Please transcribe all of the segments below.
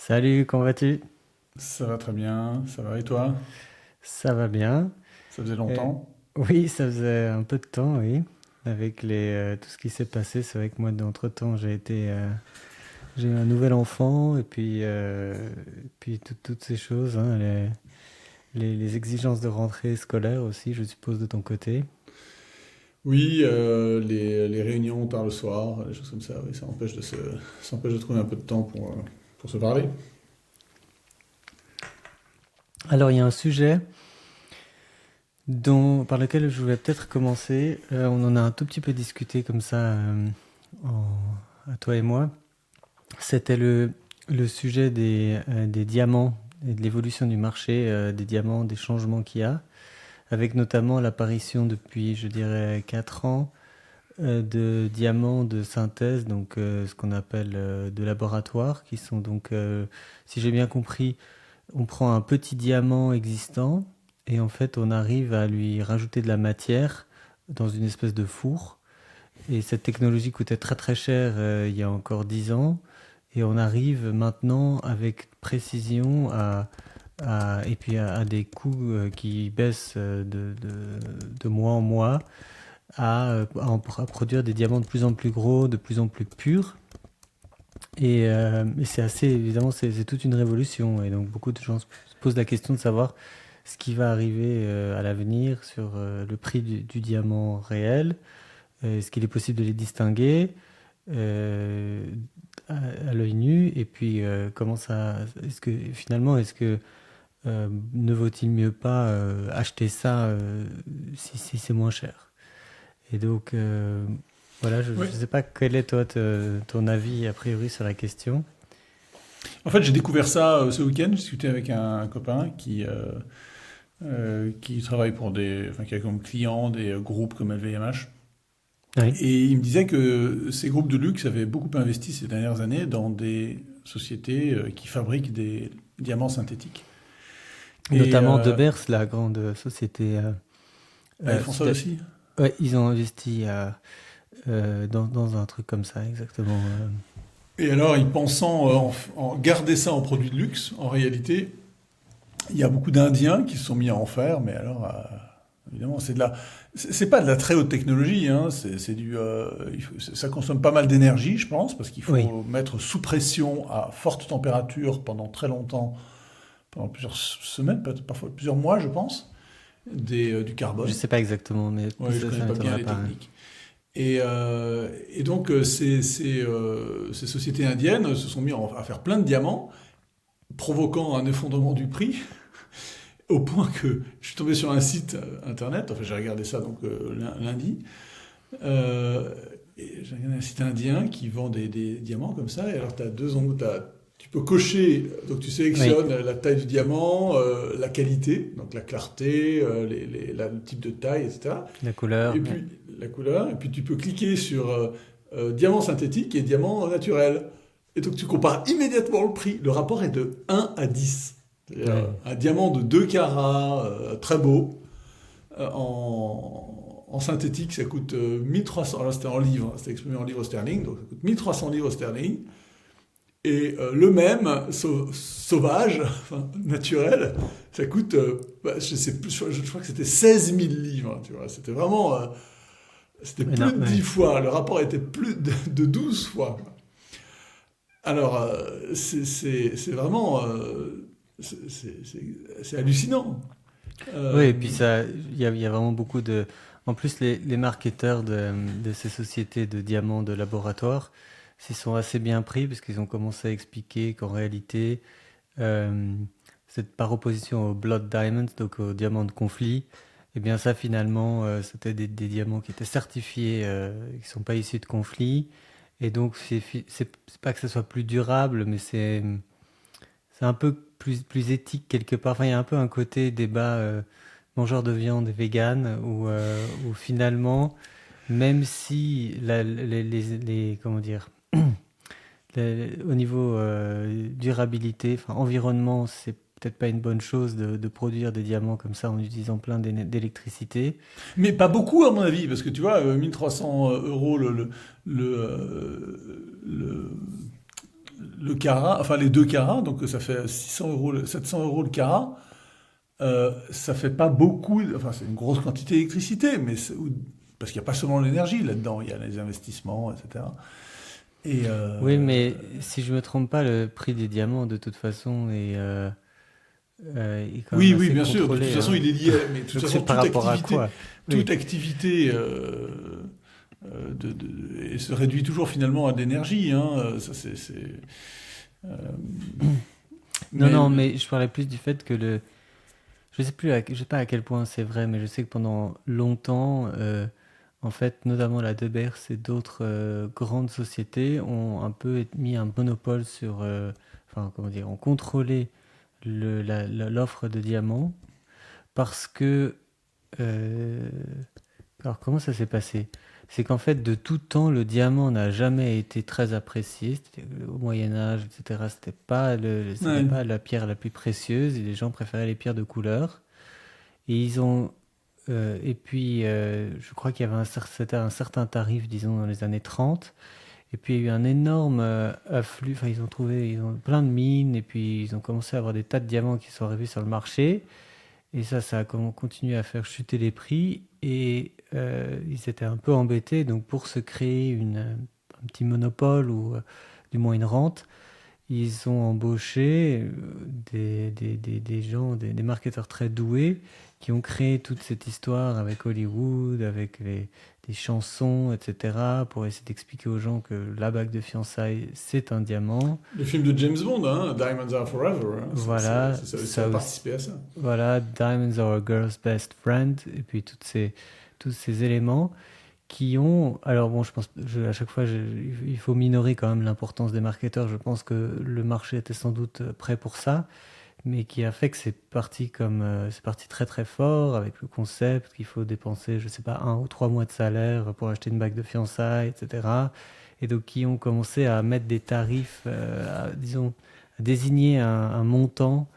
Salut, comment vas-tu? Ça va très bien, ça va et toi? Ça va bien. Ça faisait Euh, longtemps? oui, ça faisait un peu de temps, oui. Avec tout ce qui s'est passé, c'est vrai que moi, d'entre-temps, j'ai eu un nouvel enfant, et puis toutes ces choses, hein, les exigences de rentrée scolaire aussi, je suppose, de ton côté. Oui, les réunions tard le soir, des choses comme ça, oui, ça empêche de trouver un peu de temps pour se parler. Alors, il y a un sujet par lequel je voulais peut-être commencer. On en a un tout petit peu discuté comme ça, à toi et moi. C'était le sujet des diamants et de l'évolution du marché des diamants, des changements qu'il y a, avec notamment l'apparition depuis, je dirais, 4 ans de diamants de synthèse, donc ce qu'on appelle de laboratoire, qui sont donc, si j'ai bien compris, on prend un petit diamant existant et en fait on arrive à lui rajouter de la matière dans une espèce de four. Et cette technologie coûtait très très cher il y a encore 10 ans. Et on arrive maintenant avec précision et puis à des coûts qui baissent de mois en mois à produire des diamants de plus en plus gros, de plus en plus purs. Et c'est assez, évidemment, c'est toute une révolution. Et donc beaucoup de gens se posent la question de savoir ce qui va arriver à l'avenir sur le prix du diamant réel. Est-ce qu'il est possible de les distinguer euh, à l'œil nu? Et puis, comment ça. Est-ce que ne vaut-il mieux pas acheter ça si c'est moins cher? Et donc, voilà, je ne Oui. sais pas quel est toi ton avis a priori sur la question. En fait, j'ai découvert ça ce week-end, j'ai discuté avec un copain qui travaille enfin, qui a comme client des groupes comme LVMH. Oui. Et il me disait que ces groupes de luxe avaient beaucoup investi ces dernières années dans des sociétés qui fabriquent des diamants synthétiques. Et Notamment De Beers, la grande société ils font ça sud. aussi. Ouais, ils ont investi dans un truc comme ça, exactement. Et alors, y pensant en garder ça en produit de luxe, en réalité, il y a beaucoup d'Indiens qui se sont mis à en faire, mais alors, évidemment, c'est pas de la très haute technologie, hein, ça consomme pas mal d'énergie, je pense, parce qu'il Oui. faut mettre sous pression à forte température pendant très longtemps, pendant plusieurs semaines, parfois plusieurs mois, je pense, du Je carbone. sais pas exactement, mais Ouais, je connais ça pas bien m'étonnerait les pas, hein. techniques. Et donc, ces sociétés indiennes se sont mis à faire plein de diamants, provoquant un effondrement du prix, au point que je suis tombé sur un site internet, enfin j'ai regardé ça donc lundi, euh, et j'ai regardé un site indien qui vend des diamants comme ça, et alors tu as deux ongles, tu peux cocher, donc tu Oui, sélectionnes la taille du diamant, la qualité, donc la clarté, le type de taille, etc. la couleur. Et Ouais. puis la couleur, et puis tu peux cliquer sur diamant synthétique et diamant naturel. Et donc tu compares immédiatement le prix. Le rapport est de 1 à 10. C'est-à-dire, Ouais. un diamant de 2 carats, très beau, en synthétique, ça coûte 1300. Alors c'était en livres, c'était exprimé en livres sterling, donc ça coûte 1300 livres sterling. Et le même, sauvage, enfin, naturel, ça coûte, je sais plus, je crois que c'était 16 000 livres, tu vois. C'était vraiment, c'était plus Non, de 10 ouais. fois, le rapport était plus de 12 fois. Alors, c'est vraiment, c'est hallucinant. Oui, Euh, et puis ça, il y a vraiment beaucoup de. En plus, les marketeurs de ces sociétés de diamants de laboratoire s'y sont assez bien pris parce qu'ils ont commencé à expliquer qu'en réalité, euh, c'est par opposition aux blood diamonds, donc aux diamants de conflit, eh bien ça finalement, c'était des diamants qui étaient certifiés, qui sont pas issus de conflit. Et donc, c'est pas que ce soit plus durable, mais c'est un peu plus éthique quelque part. Enfin, il y a un peu un côté débat mangeur de viande et vegan où finalement, même si comment dire, au niveau durabilité, enfin environnement, c'est peut-être pas une bonne chose de produire des diamants comme ça en utilisant plein d'électricité. mais pas beaucoup, à mon avis, parce que tu vois, 1300 euros le, le carat, enfin les 2 carats, donc ça fait 600 euros, 700 euros le carat. Ça fait pas beaucoup, enfin c'est une grosse quantité d'électricité, mais parce qu'il n'y a pas seulement l'énergie là-dedans, il y a les investissements, etc. Et Oui, mais si je me trompe pas, le prix des diamants, de toute façon, est quand même oui, oui, assez bien sûr. De toute contrôlé, façon, hein. il est lié. Mais de toute Donc façon, c'est par rapport à quoi? toute Oui. activité et se réduit toujours finalement à de l'énergie. Hein. Ça, euh, Non, mais non, mais je parlais plus du fait que je sais plus, je sais pas à quel point c'est vrai, mais je sais que pendant longtemps, en fait, notamment la De Beers et d'autres grandes sociétés ont un peu mis un monopole sur, enfin, comment dire, ont contrôlé l'offre de diamants parce que, euh, alors comment ça s'est passé? C'est qu'en fait, de tout temps, le diamant n'a jamais été très apprécié. Au Moyen Âge, etc. C'était ouais, pas la pierre la plus précieuse et les gens préféraient les pierres de couleur. Et ils ont et puis, je crois qu'il y avait c'était un certain tarif, disons, dans les années 30. Et puis, il y a eu un énorme afflux. Enfin, ils ont plein de mines. Et puis, ils ont commencé à avoir des tas de diamants qui sont arrivés sur le marché. Et ça a continué à faire chuter les prix. Et ils étaient un peu embêtés. Donc, pour se créer un petit monopole ou du moins une rente, ils ont embauché des gens, des marketeurs très doués qui ont créé toute cette histoire avec Hollywood, avec des chansons, etc., pour essayer d'expliquer aux gens que la bague de fiançailles, c'est un diamant. le film de James Bond, hein, Diamonds Are Forever, hein, Voilà, ça a ça aussi. participé à ça. Voilà, Diamonds are a girl's best friend, et puis tous ces éléments qui ont. Alors bon, je pense, à chaque fois, il faut minorer quand même l'importance des marketeurs. Je pense que le marché était sans doute prêt pour ça, mais qui a fait que c'est parti très très fort avec le concept qu'il faut dépenser, je sais pas, 1 ou 3 mois de salaire pour acheter une bague de fiançailles, etc. Et donc qui ont commencé à mettre des tarifs, disons, à désigner un montant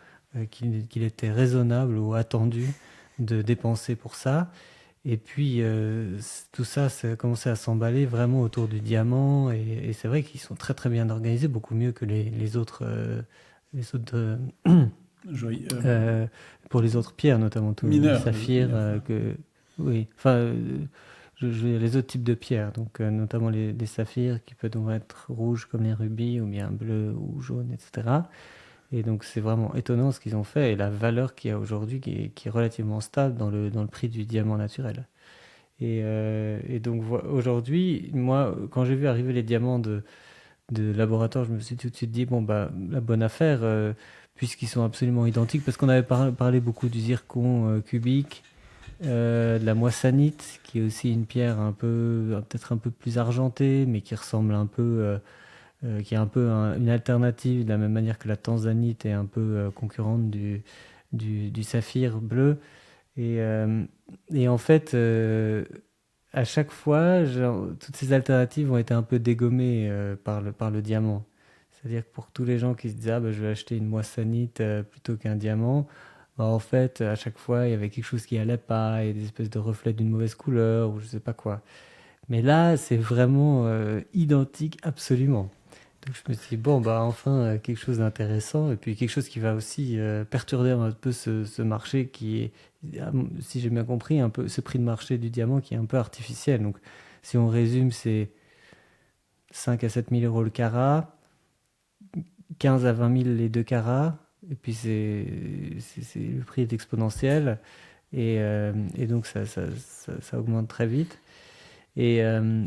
qu'il était raisonnable ou attendu de dépenser pour ça. Et puis tout ça, ça a commencé à s'emballer vraiment autour du diamant. Et c'est vrai qu'ils sont très très bien organisés, beaucoup mieux que les autres Joyeux, euh, pour les autres pierres, notamment tous les mineur, saphirs, mineur. oui, enfin, les autres types de pierres, donc notamment les saphirs qui peuvent donc être rouges comme les rubis, ou bien bleus ou jaunes, etc. Et donc c'est vraiment étonnant ce qu'ils ont fait et la valeur qu'il y a aujourd'hui qui est relativement stable dans le prix du diamant naturel. Et donc aujourd'hui, moi, quand j'ai vu arriver les diamants de laboratoire, je me suis tout de suite dit, bon, bah, la bonne affaire, puisqu'ils sont absolument identiques, parce qu'on avait parlé beaucoup du zircon cubique, de la moissanite, qui est aussi une pierre peut-être un peu plus argentée, mais qui ressemble un peu, qui est un peu une alternative, de la même manière que la tanzanite est un peu concurrente du saphir bleu. Et, euh, et en fait, à chaque fois, toutes ces alternatives ont été un peu dégommées par le diamant. C'est-à-dire que pour tous les gens qui se disaient, ah, bah, je vais acheter une moissanite plutôt qu'un diamant, bah, en fait, à chaque fois, il y avait quelque chose qui allait pas, et des espèces de reflets d'une mauvaise couleur, ou je sais pas quoi. Mais là, c'est vraiment identique absolument. Donc je me suis dit, bon, bah enfin, quelque chose d'intéressant, et puis quelque chose qui va aussi perturber un peu ce marché qui est, si j'ai bien compris, un peu ce prix de marché du diamant qui est un peu artificiel. Donc si on résume, c'est 5 à 7 000 euros le carat, 15 à 20 000 les 2 carats, et puis le prix est exponentiel, et donc ça augmente très vite. Et, euh,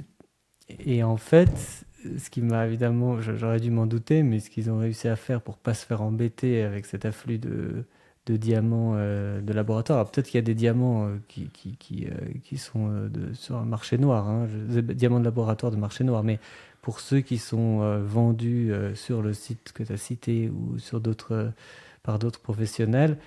Et en fait, ce qui m'a évidemment, j'aurais dû m'en douter, mais ce qu'ils ont réussi à faire pour pas se faire embêter avec cet afflux de diamants de laboratoire. Alors peut-être qu'il y a des diamants qui sont sur un marché noir, hein, des diamants de laboratoire de marché noir, mais pour ceux qui sont vendus sur le site que tu as cité ou par d'autres professionnels,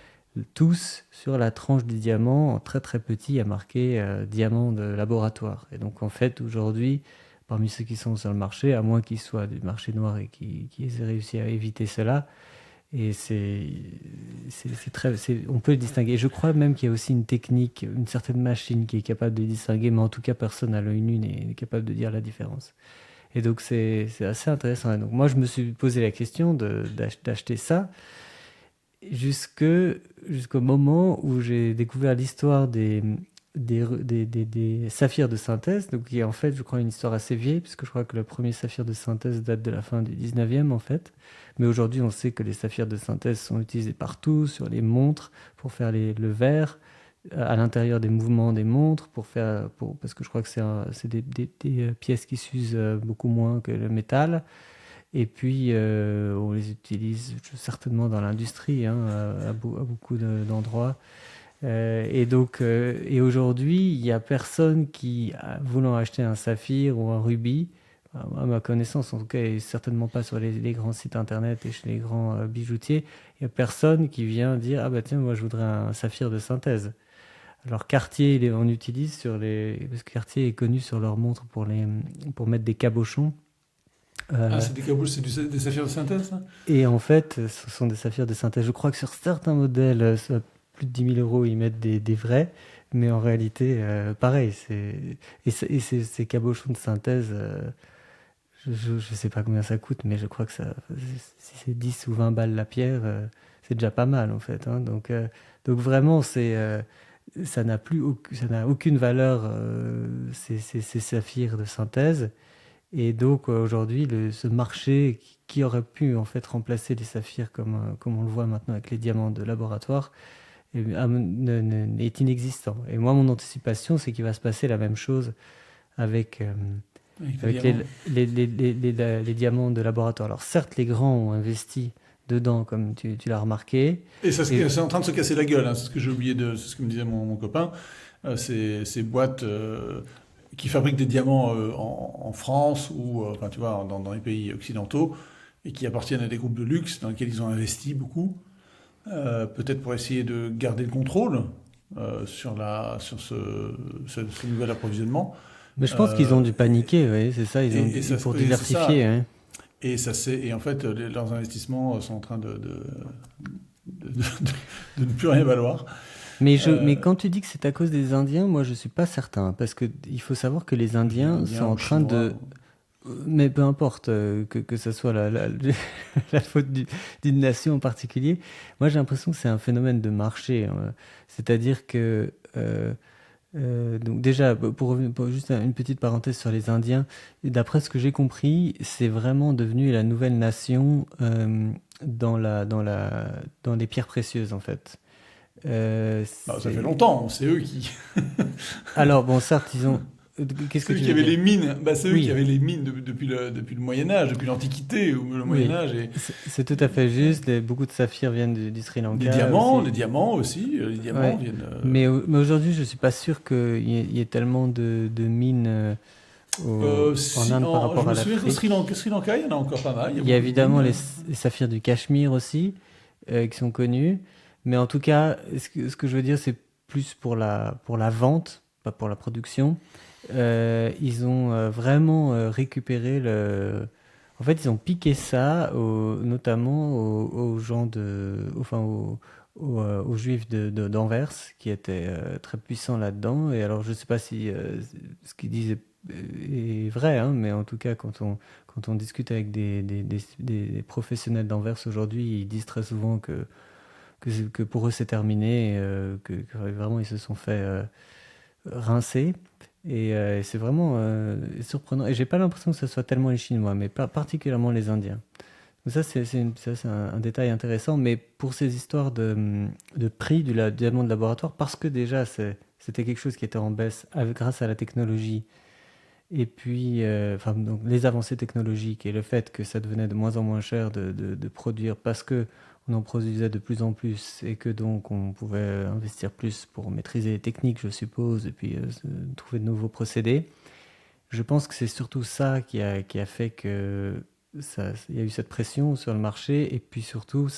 tous sur la tranche du diamant, en très très petit, il y a marqué diamant de laboratoire. Et donc en fait, aujourd'hui, parmi ceux qui sont sur le marché, à moins qu'ils soient du marché noir et qui aient réussi à éviter cela. Et on peut le distinguer. Je crois même qu'il y a aussi une technique, une certaine machine qui est capable de distinguer, mais en tout cas, personne à l'œil nu n'est capable de dire la différence. Et donc c'est assez intéressant. Et donc moi, je me suis posé la question d'acheter ça jusqu'au moment où j'ai découvert l'histoire des saphirs de synthèse, donc qui est en fait, je crois, une histoire assez vieille, puisque je crois que le premier saphir de synthèse date de la fin du 19e en fait. Mais aujourd'hui, on sait que les saphirs de synthèse sont utilisés partout, sur les montres, pour faire le verre, à l'intérieur des mouvements des montres, parce que je crois que c'est des pièces qui s'usent beaucoup moins que le métal. Et puis, on les utilise certainement dans l'industrie, hein, à beaucoup d'endroits. Et aujourd'hui, il n'y a personne qui, voulant acheter un saphir ou un rubis, à ma connaissance en tout cas, et certainement pas sur les grands sites internet et chez les grands bijoutiers, il n'y a personne qui vient dire ah bah tiens, moi je voudrais un saphir de synthèse. Alors Cartier, on utilise parce que Cartier est connu sur leurs montres pour mettre des cabochons. Ah, Euh, c'est des caboches, des saphirs de synthèse, ça? et en fait, ce sont des saphirs de synthèse. Je crois que sur certains modèles, plus de 10 000 euros, ils mettent des vrais. Mais en réalité, pareil. Ces cabochons de synthèse, je ne sais pas combien ça coûte, mais je crois que si c'est 10 ou 20 balles la pierre, c'est déjà pas mal en fait, hein. Donc vraiment, ça n'a aucune valeur, ces saphirs de synthèse. Et donc aujourd'hui, ce marché qui aurait pu en fait remplacer les saphirs comme on le voit maintenant avec les diamants de laboratoire est inexistant. Et moi, mon anticipation, c'est qu'il va se passer la même chose avec, euh, Avec les avec diamants. les diamants de laboratoire. Alors certes, les grands ont investi dedans, comme tu l'as remarqué. Et ça, Et c'est en train de se casser la gueule, hein, c'est ce que j'ai oublié c'est ce que me disait mon copain. Ces boîtes qui fabriquent des diamants en France ou, enfin, tu vois, dans les pays occidentaux et qui appartiennent à des groupes de luxe dans lesquels ils ont investi beaucoup, peut-être pour essayer de garder le contrôle sur ce nouvel approvisionnement. mais je pense qu'ils ont Euh, dû paniquer, oui, c'est ça, et ça, pour et c'est diversifier, ça. hein. Et en fait, leurs investissements sont en train de, de- de ne plus rien valoir. Mais Euh, quand tu dis que c'est à cause des Indiens, moi je suis pas certain, parce que il faut savoir que les je dis Indiens sont indien en ou train chinois. mais peu importe que ça soit la faute d'une nation en particulier, moi j'ai l'impression que c'est un phénomène de marché, hein. C'est-à-dire que donc déjà, pour juste une petite parenthèse sur les Indiens, d'après ce que j'ai compris, c'est vraiment devenu la nouvelle nation dans les pierres précieuses en fait. Bah, ça fait longtemps, c'est eux qui, Alors bon, certes, ils ont. Qu'est-ce que c'est eux tu qui veux avaient dire? les mines. Bah, c'est eux qui Oui, avaient les mines depuis le Moyen Âge, depuis l'Antiquité ou le Moyen oui, Âge. Et c'est tout à fait juste. Beaucoup de saphirs viennent du Sri Lanka les aussi. diamants aussi. Les diamants Ouais. viennent. Mais aujourd'hui, je suis pas sûr qu'il y ait tellement de mines en Inde par Je rapport me à souviens qu'au l'Afrique. Sri Lanka, il y en a encore pas mal. Il y a Il y a beaucoup de évidemment mines. les saphirs du Cachemire aussi, qui sont connus. Mais en tout cas, ce que je veux dire, c'est plus pour la vente, pas pour la production. Ils ont vraiment récupéré En fait, ils ont piqué ça, notamment aux gens aux Juifs d'Anvers, qui étaient très puissants là-dedans. Et alors, je ne sais pas si ce qu'ils disent est vrai, hein, mais en tout cas, quand on discute avec des professionnels d'Anvers aujourd'hui, ils disent très souvent que pour eux c'est terminé, que vraiment ils se sont fait rincer. Et c'est vraiment surprenant. Et j'ai pas l'impression que ce soit tellement les Chinois, mais pas particulièrement les Indiens. Donc ça, c'est un détail intéressant. Mais pour ces histoires de prix du diamant de laboratoire, parce que déjà c'était quelque chose qui était en baisse grâce à la technologie, et puis enfin, donc, les avancées technologiques et le fait que ça devenait de moins en moins cher de produire parce que on en produisait de plus en plus et que donc on pouvait investir plus pour maîtriser les techniques, je suppose, et puis trouver de nouveaux procédés. Je pense que c'est surtout ça qui a fait que il y a eu cette pression sur le marché et puis surtout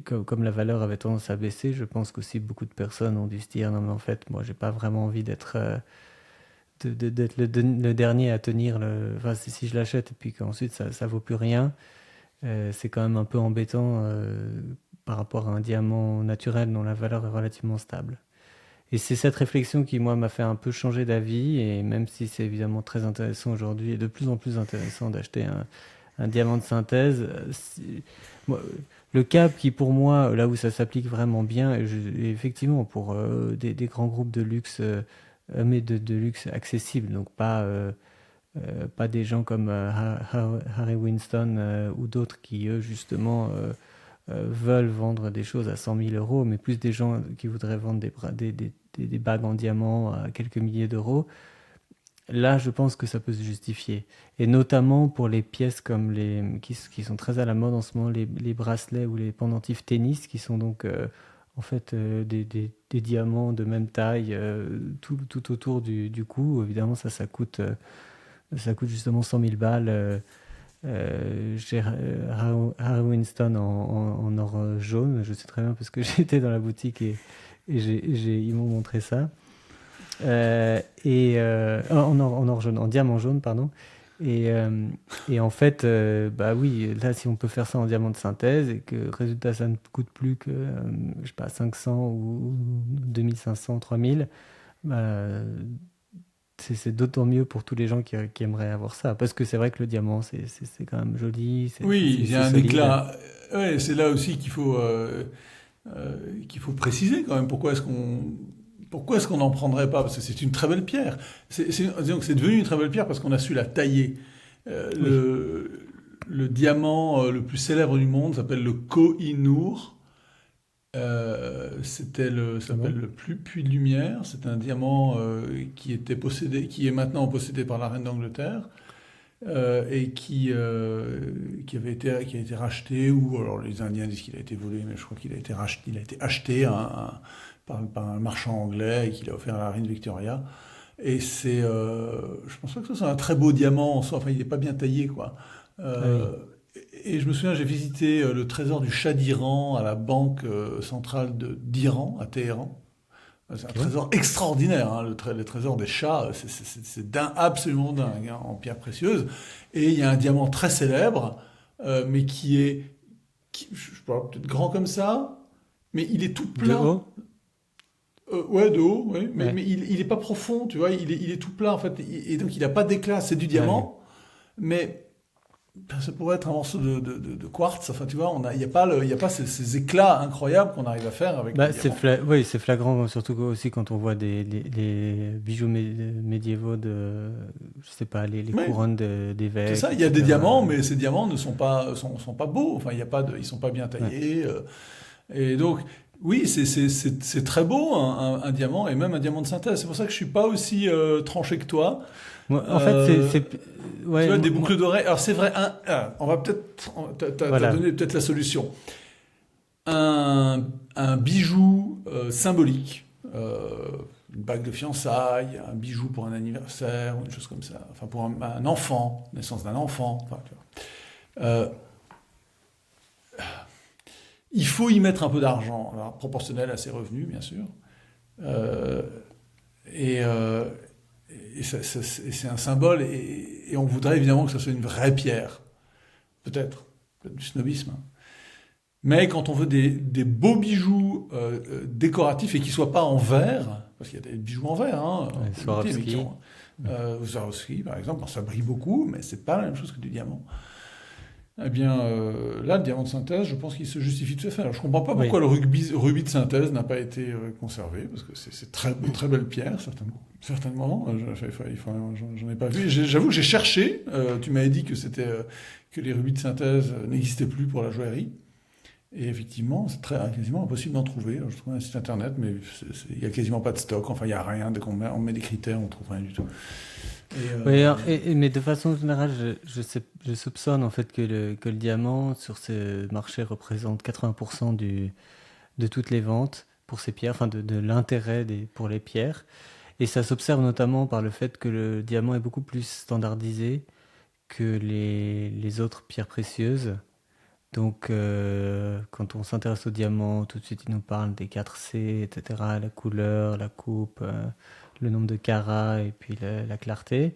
comme la valeur avait tendance à baisser, je pense qu'aussi beaucoup de personnes ont dû se dire non mais en fait moi j'ai pas vraiment envie d'être le dernier à tenir enfin si je l'achète et puis qu'ensuite ça vaut plus rien, c'est quand même un peu embêtant par rapport à un diamant naturel dont la valeur est relativement stable. Et c'est cette réflexion qui, moi, m'a fait un peu changer d'avis. Et même si c'est évidemment très intéressant aujourd'hui et de plus en plus intéressant d'acheter un diamant de synthèse, moi, le cap qui, pour moi, là où ça s'applique vraiment bien, et effectivement, pour des grands groupes de luxe, mais de luxe accessible, donc pas des gens comme Harry Winston ou d'autres qui, eux, justement, veulent vendre des choses à 100 000 euros, mais plus des gens qui voudraient vendre des bagues en diamant à quelques milliers d'euros. Là, je pense que ça peut se justifier. Et notamment pour les pièces comme qui sont très à la mode en ce moment, les bracelets ou les pendentifs tennis, qui sont donc en fait des diamants de même taille tout autour du cou. Évidemment, ça coûte justement 100 000 balles. J'ai Harry Winston en or jaune, je sais très bien parce que j'étais dans la boutique ils m'ont montré ça. En or jaune, en diamant jaune, pardon. Et, euh, et en fait, bah oui, là, si on peut faire ça en diamant de synthèse et que résultat, ça ne coûte plus que, je sais pas, 500 ou 2500, 3000, bah, c'est d'autant mieux pour tous les gens qui aimeraient avoir ça. Parce que c'est vrai que le diamant, c'est quand même joli, Oui, il y a un solide. éclat. Ouais, c'est là aussi qu'il faut préciser quand même pourquoi est-ce qu'on n'en prendrait pas? Parce que c'est une très belle pierre. Disons que c'est devenu une très belle pierre parce qu'on a su la tailler. Euh, Oui, le diamant le plus célèbre du monde s'appelle le Koh-i-Noor. Ça ah bon? s'appelle le plus puits de lumière. C'est un diamant qui est maintenant possédé par la reine d'Angleterre et qui a été racheté, ou alors les Indiens disent qu'il a été volé, mais je crois qu'il a été racheté, il a été acheté par un marchand anglais et qu'il a offert à la reine Victoria. Et je pense pas que ce soit un très beau diamant en soi, enfin il n'est pas bien taillé quoi. Ah oui. Euh, et je me souviens, j'ai visité le trésor du Shah d'Iran à la banque centrale d'Iran, à Téhéran. C'est un Ok. trésor extraordinaire, hein, le trésor des chats, absolument dingue, hein, en pierre précieuse. Et il y a un diamant très célèbre, mais je sais pas, peut-être grand comme ça, mais il est tout De plat. haut? Ouais, de haut, ouais, Ouais. mais il est pas profond, tu vois, il est tout plat en fait, et donc il n'a pas d'éclat, c'est du Ah oui. diamant, mais ben, ça pourrait être un morceau de quartz, enfin tu vois, il y a pas ces éclats incroyables qu'on arrive à faire avec le Bah, diamant. oui, c'est flagrant, surtout aussi quand on voit les bijoux médiévaux je sais pas, les Oui. couronnes C'est d'évêques, ça, il y a des etc. diamants, mais ces diamants ne sont pas beaux. Enfin, il y a pas de, ils sont pas bien Ouais. taillés. Et donc, oui, c'est très beau un diamant, et même un diamant de synthèse. C'est pour ça que je suis pas aussi tranché que toi. Moi, en fait, Euh, Tu ouais, vois, des boucles d'oreilles. Alors c'est vrai, on va peut-être, t'as voilà. donné peut-être la solution. Un bijou symbolique, une bague de fiançailles, un bijou pour un anniversaire, ou une chose comme ça. Enfin, pour un enfant, naissance d'un enfant. Enfin, tu vois. Il faut y mettre un peu d'argent, alors, proportionnel à ses revenus, bien sûr. Euh, et euh, c'est un symbole, et on voudrait évidemment que ça soit une vraie pierre. Peut-être du snobisme, hein. Mais quand on veut des beaux bijoux décoratifs et qui ne soient pas en verre, parce qu'il y a des bijoux en verre, hein, en Ouais, communauté, mais qui Swarovski. ont. Swarovski, par exemple, ça brille beaucoup, mais c'est pas la même chose que du diamant. Eh bien, là, le diamant de synthèse, je pense qu'il se justifie tout à fait. Alors, je ne comprends pas Oui. pourquoi le rubis de synthèse n'a pas été conservé, parce que c'est très belle pierre, certainement. Certainement, j'en ai pas vu. J'avoue que j'ai cherché. Tu m'avais dit que les rubis de synthèse n'existaient plus pour la joaillerie. Et effectivement, c'est quasiment impossible d'en trouver. Alors, je trouve un site internet, mais il n'y a quasiment pas de stock. Enfin, il n'y a rien. Dès on met des critères, on ne trouve rien du tout. Et, Oui, alors, mais de façon générale, je soupçonne en fait que le diamant sur ce marché représente 80% de toutes les ventes pour ces pierres, enfin de l'intérêt pour les pierres. Et ça s'observe notamment par le fait que le diamant est beaucoup plus standardisé que les autres pierres précieuses. Donc, quand on s'intéresse au diamant, tout de suite, il nous parle des 4C, etc., la couleur, la coupe, le nombre de carats et puis la clarté.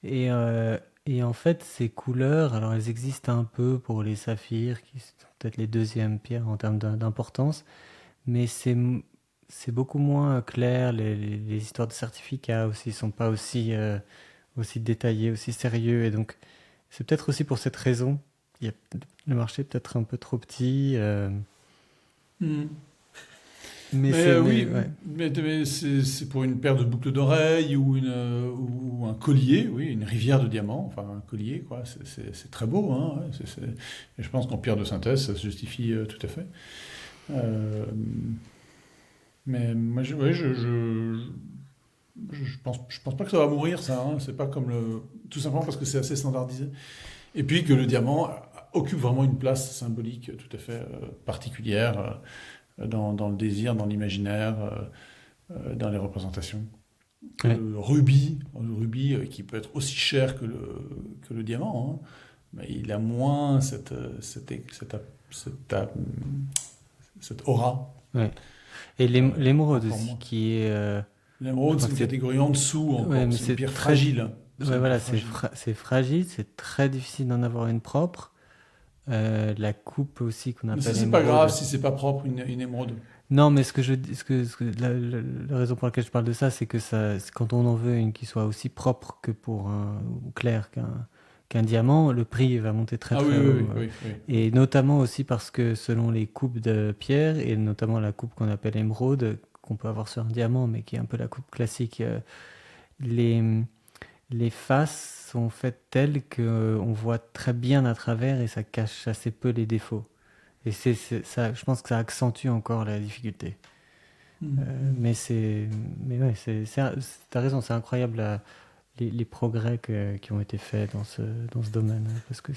Et, euh, et en fait, ces couleurs, alors elles existent un peu pour les saphirs, qui sont peut-être les deuxièmes pierres en termes d'importance, mais c'est beaucoup moins clair. Les histoires de certificats aussi sont pas aussi détaillées, aussi sérieux. Et donc, c'est peut-être aussi pour cette raison. Il y a, le marché est peut-être un peu trop petit. Hmm. Mais Mais c'est, mais, oui, ouais. mais c'est pour une paire de boucles d'oreilles ou un collier, oui, une rivière de diamants, enfin un collier, quoi. C'est très beau, hein. Ouais, et je pense qu'en pierre de synthèse, ça se justifie tout à fait. Euh, mais moi, je pense pas que ça va mourir, ça. Hein. C'est pas comme le, tout simplement parce que c'est assez standardisé. Et puis que le diamant occupe vraiment une place symbolique tout à fait particulière dans le désir, dans l'imaginaire, dans les représentations. Que Ouais. le rubis qui peut être aussi cher que le diamant, hein, mais il a moins cette, cette aura. Ouais. Et l'émeraude Encore aussi, moins. qui est, je L'émeraude, crois c'est que une c'est, catégorie en dessous ouais, encore. mais C'est une c'est pierre très, fragile. C'est ouais, une voilà, pierre fragile. c'est fragile, c'est très difficile d'en avoir une propre. La coupe aussi qu'on Mais ça, appelle c'est pas grave émeraude. si c'est pas propre une émeraude. Non, mais ce que je dis, la raison pour laquelle je parle de ça, c'est que c'est quand on en veut une qui soit aussi propre que pour ou clair qu'un diamant, le prix va monter très Ah oui, très oui, haut. oui, oui, oui, oui. Et notamment aussi parce que selon les coupes de pierre, et notamment la coupe qu'on appelle émeraude, qu'on peut avoir sur un diamant, mais qui est un peu la coupe classique, les, les faces sont faites telles qu'on voit très bien à travers et ça cache assez peu les défauts. Et ça, je pense que ça accentue encore la difficulté. Mhm. Mais ouais, t'as raison, c'est incroyable les progrès qui ont été faits dans ce domaine. Parce que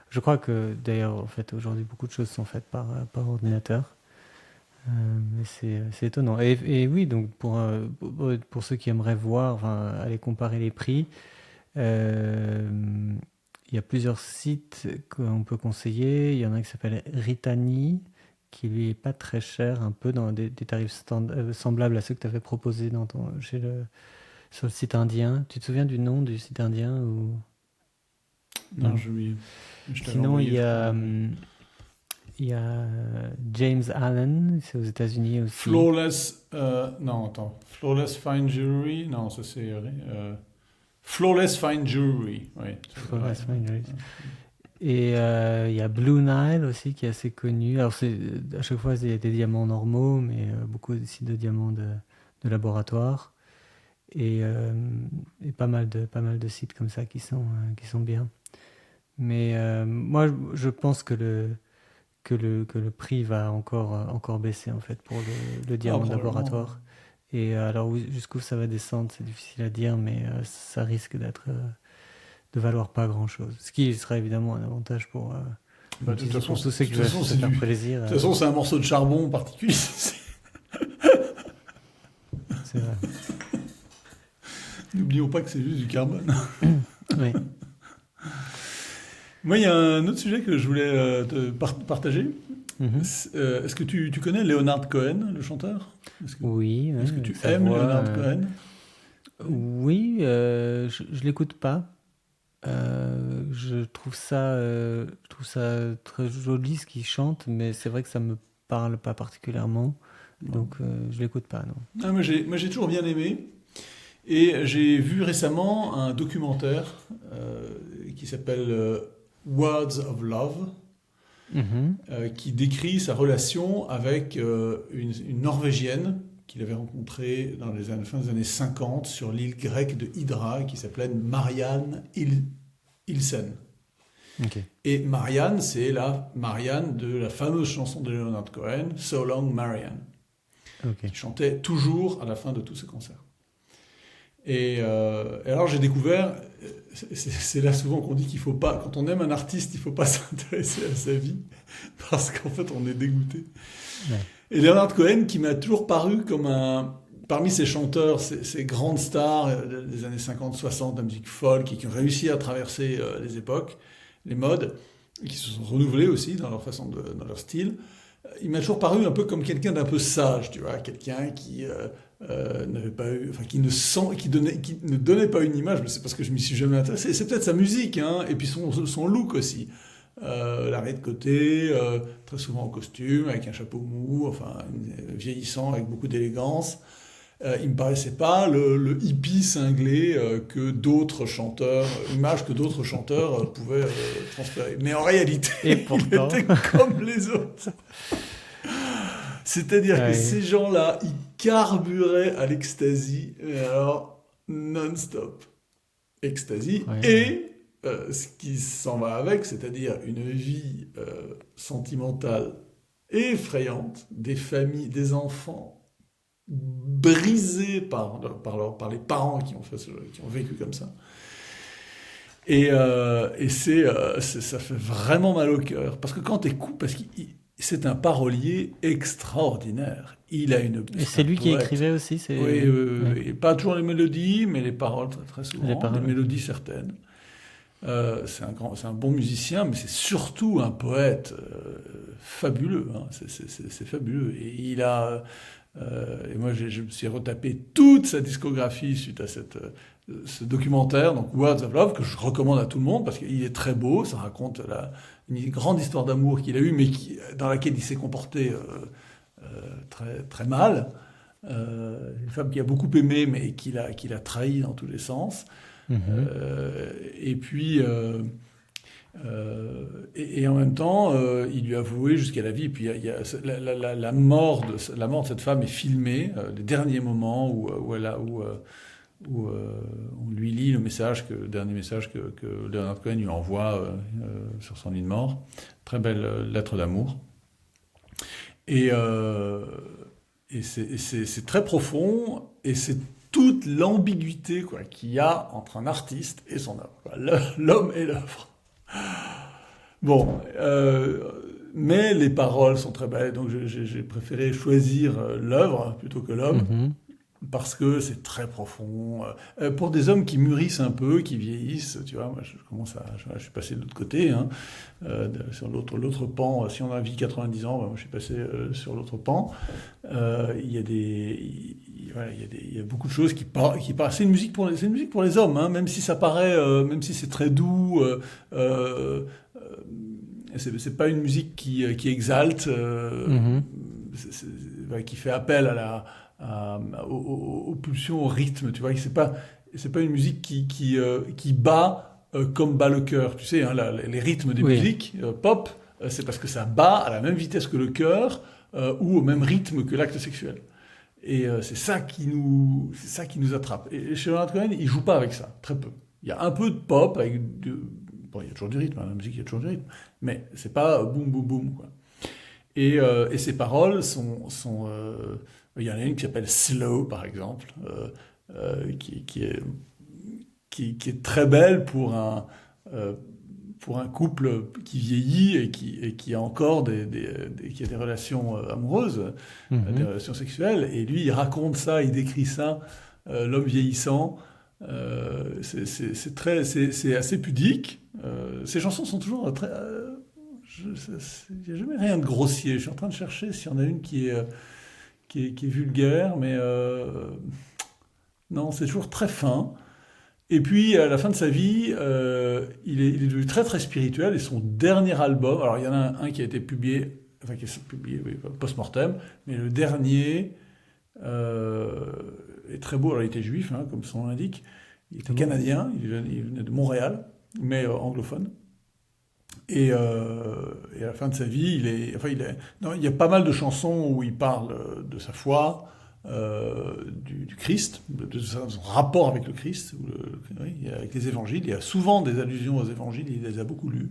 je crois que d'ailleurs, en fait, aujourd'hui, beaucoup de choses sont faites par ordinateur. Mais c'est étonnant. Et oui, donc pour ceux qui aimeraient voir, enfin, aller comparer les prix, euh, il y a plusieurs sites qu'on peut conseiller. Il y en a un qui s'appelle Ritani, qui lui est pas très cher, un peu dans des tarifs semblables à ceux que tu avais proposés sur le site indien. Tu te souviens du nom du site indien ou Non, non? je t'avais Sinon, envoyé, je crois. il y a James Allen, c'est aux États-Unis aussi. Flawless, non, attends. Flawless Fine Jewelry, non, ça c'est. Flawless Fine Jewelry, oui. Flawless Fine. Et il y a Blue Nile aussi qui est assez connu. Alors à chaque fois il y a des diamants normaux, mais beaucoup aussi de diamants de laboratoire et, et pas mal de sites comme ça qui sont bien. Mais moi je pense que le prix va encore baisser en fait pour le Ah, diamant de probablement. laboratoire. Et alors jusqu'où ça va descendre, c'est difficile à dire, mais ça risque de valoir pas grand-chose. Ce qui serait évidemment un avantage Bah, comme de tu toute dis, façon, pour tous ceux de qui toute veulent façon, se c'est faire du. De plaisir. toute façon, c'est un morceau de charbon particulier. C'est vrai. N'oublions pas que c'est juste du carbone. Oui. Moi, il y a un autre sujet que je voulais partager. Mhm. Est-ce que tu connais Leonard Cohen, le chanteur? Est-ce que, Oui, est-ce que avec tu sa aimes voix. Leonard Cohen? Oui, je l'écoute pas. Je trouve ça très joli ce qu'il chante, mais c'est vrai que ça me parle pas particulièrement. Non. Donc je l'écoute pas, non. Ah, moi, j'ai toujours bien aimé. Et j'ai vu récemment un documentaire qui s'appelle Words of Love, Mhm. qui décrit sa relation avec une Norvégienne qu'il avait rencontrée dans les fin des années 50 sur l'île grecque de Hydra, qui s'appelait Marianne Ilsen. Ok. Et Marianne, c'est la Marianne de la fameuse chanson de Leonard Cohen, So Long Marianne, Ok. qui chantait toujours à la fin de tous ses concerts. Et alors j'ai découvert, c'est là souvent qu'on dit qu'il faut pas, quand on aime un artiste, il faut pas s'intéresser à sa vie, parce qu'en fait on est dégoûté. Ouais. Et Leonard Cohen, qui m'a toujours paru comme parmi ces chanteurs, ces grandes stars des années 50-60 de la musique folk, et qui ont réussi à traverser les époques, les modes, et qui se sont renouvelés aussi dans leur façon dans leur style, il m'a toujours paru un peu comme quelqu'un d'un peu sage, tu vois, quelqu'un qui n'avait pas eu, enfin qui ne donnait pas une image, mais c'est parce que je m'y suis jamais intéressé. C'est peut-être sa musique, hein, et puis son look aussi. l'arrêt de côté, très souvent en costume, avec un chapeau mou, enfin vieillissant, avec beaucoup d'élégance. Il me paraissait pas le hippie cinglé que d'autres chanteurs, image que d'autres chanteurs pouvaient transférer. Mais en réalité, Et il pourtant, était comme les autres. C'est-à-dire que ouais, ces gens-là, ils carburaient à l'ecstasy, mais alors non-stop. Ecstasy ouais. et ce qui s'en va avec, c'est-à-dire une vie sentimentale effrayante, des familles, des enfants brisés par les parents qui ont vécu comme ça. Et ça fait vraiment mal au cœur. Parce que quand t'écoutes, parce que c'est un parolier extraordinaire. Il a Et c'est c'est un lui qui poète. écrivait aussi, c'est... Oui, Ouais, et pas toujours les mélodies, mais les paroles très, très les souvent, les paroles. mélodies certaines. C'est un bon musicien, mais c'est surtout un poète fabuleux. Hein. C'est fabuleux. Et et moi, je me suis retapé toute sa discographie suite à ce documentaire, donc Words of Love, que je recommande à tout le monde parce qu'il est très beau. Ça raconte une grande histoire d'amour qu'il a eue, mais dans laquelle il s'est comporté très, très mal. Une femme qu'il a beaucoup aimée, mais qu'il a trahi dans tous les sens. Mhm. Et puis, et en même temps, il lui a voué jusqu'à la vie. Et puis, il y a la mort de cette femme est filmée, les derniers moments où on lui lit le dernier message que Leonard Cohen lui envoie sur son lit de mort. Très belle lettre d'amour. Et, euh, et c'est très profond, et c'est toute l'ambiguïté qu'il y a entre un artiste et son œuvre. L'homme et l'œuvre. Bon, mais les paroles sont très belles, donc j'ai préféré choisir l'œuvre plutôt que l'homme, Mhm. parce que c'est très profond. Pour des hommes qui mûrissent un peu, qui vieillissent, tu vois, moi je suis passé de l'autre côté, hein, sur l'autre pan. Si on a vécu 90 ans, moi je suis passé sur l'autre pan. Il y a voilà, il y a beaucoup de choses qui parlent. C'est une musique c'est une musique pour les hommes, hein, même si ça paraît, même si c'est très doux. Euh, c'est pas une musique qui exalte, Mhm. ouais, qui fait appel aux pulsions, au rythme, tu vois. C'est pas une musique qui bat comme bat le cœur. Tu sais, hein, les rythmes des Oui. musiques pop, c'est parce que ça bat à la même vitesse que le cœur ou au même rythme que l'acte sexuel. Et c'est ça qui nous attrape. Et chez Leonard Cohen, il joue pas avec ça, très peu. Il y a un peu de pop bon, il y a toujours du rythme, hein, la musique, il y a toujours du rythme, mais c'est pas boum boum boum, quoi. Et ses paroles il y en a une qui s'appelle Slow, par exemple, qui est très belle euh, pour un couple qui vieillit et qui a encore qui a des relations amoureuses, des Mhm. relations sexuelles. Et lui, il raconte ça, il décrit ça, l'homme vieillissant. C'est assez pudique. Ces chansons sont toujours très. Il n'y a jamais rien de grossier. Je suis en train de chercher s'il y en a une qui est vulgaire, mais non, c'est toujours très fin. Et puis, à la fin de sa vie, il est devenu très très spirituel, et son dernier album, alors il y en a un qui a été publié, enfin qui est publié oui, post-mortem, mais le dernier euh, est très beau. Alors il était juif, hein, comme son nom l'indique, il était Ah bon? canadien, il venait de Montréal, mais anglophone. Et à la fin de sa vie, non, il y a pas mal de chansons où il parle de sa foi, du Christ, de son rapport avec le Christ, oui, avec les évangiles. Il y a souvent des allusions aux évangiles, il les a beaucoup lus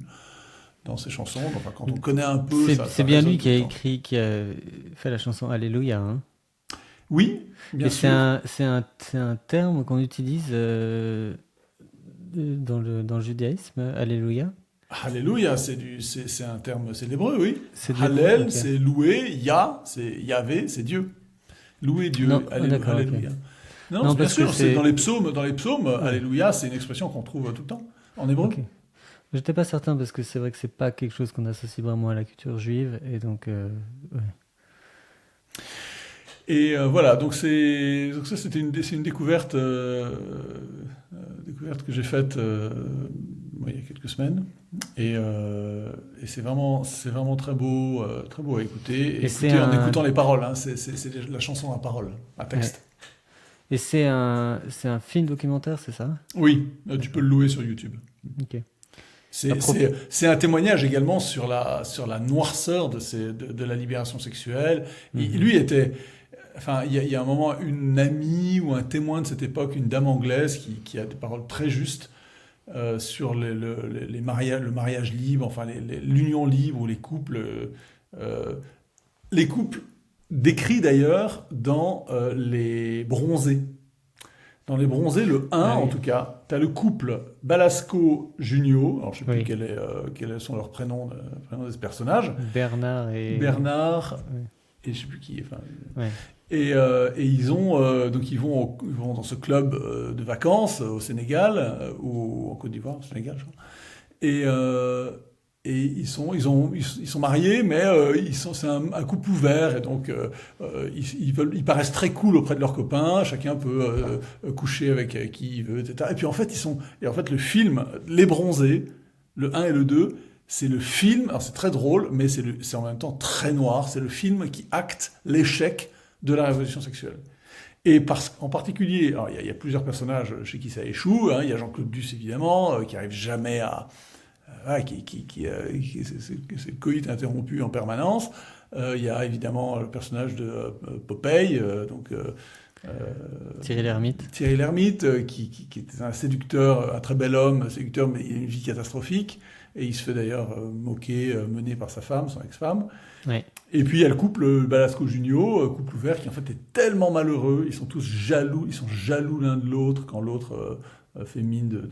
dans ses chansons. Enfin, quand on connaît un peu, C'est ça bien lui résonne tout qui le a temps. écrit, qui a fait la chanson Alléluia, hein. Oui, Et bien sûr. c'est un terme qu'on utilise dans le judaïsme, Alléluia. Alléluia, c'est un terme, c'est l'hébreu, oui. C'est de l'hébreu, Hallel, ok. c'est louer, Yah, c'est Yahvé, c'est Dieu. Louer Non, Dieu, ah, d'accord, ok. Alléluia. Non, Non, bien parce que sûr, c'est c'est... dans les psaumes, Ouais, Alléluia, c'est une expression qu'on trouve tout le temps, en hébreu. ok. J'étais pas certain parce que c'est vrai que c'est pas quelque chose qu'on associe vraiment à la culture juive et donc ouais. Et voilà, donc ça c'était c'est une découverte, découverte que j'ai faite il y a quelques semaines. Et c'est vraiment très beau à écouter. Et Et c'est écouter en un, écoutant les paroles, hein. C'est la chanson à parole, à ouais. texte. Et c'est un film documentaire, c'est ça? Oui, tu peux le louer sur YouTube. Ok. À C'est propos. c'est un témoignage également sur la noirceur de la libération sexuelle. Mhm. Lui était, enfin, il y a un moment, une amie ou un témoin de cette époque, une dame anglaise qui a des paroles très justes sur le mariage libre, enfin l'union libre ou euh, les couples décrits d'ailleurs dans les bronzés. Dans les bronzés, le un Ah en oui. tout cas, tu as le couple Balasco-Junio, alors je sais plus Oui. quels sont leurs prénoms des personnages, Bernard et. Bernard Ouais. et je sais plus qui, enfin, Ouais. et donc ils vont dans ce club de vacances au Sénégal ou en Côte d'Ivoire, au Sénégal, je crois. Et, euh, et ils sont mariés, mais c'est un couple ouvert, et donc ils paraissent très cool auprès de leurs copains. Chacun peut coucher avec qui il veut, etc. Et puis et en fait le film Les Bronzés, le un et le 2, c'est le film. Alors c'est très drôle, mais c'est en même temps très noir. C'est le film qui acte l'échec de la révolution sexuelle. Et en particulier, alors il y a plusieurs personnages chez qui ça échoue, hein. Il y a Jean-Claude Duss évidemment, qui arrive jamais à c'est le coït interrompu en permanence. Il y a évidemment le personnage de Popeye, Thierry Lhermitte. Thierry Lhermitte, qui est un séducteur, un très bel homme, séducteur, mais il a une vie catastrophique. Et il se fait d'ailleurs moquer, mené par sa femme, son ex-femme. Ouais. Et puis il y a le couple Balasco-Junio, couple ouvert, qui en fait est tellement malheureux, ils sont tous jaloux, ils sont jaloux l'un de l'autre quand l'autre fait mine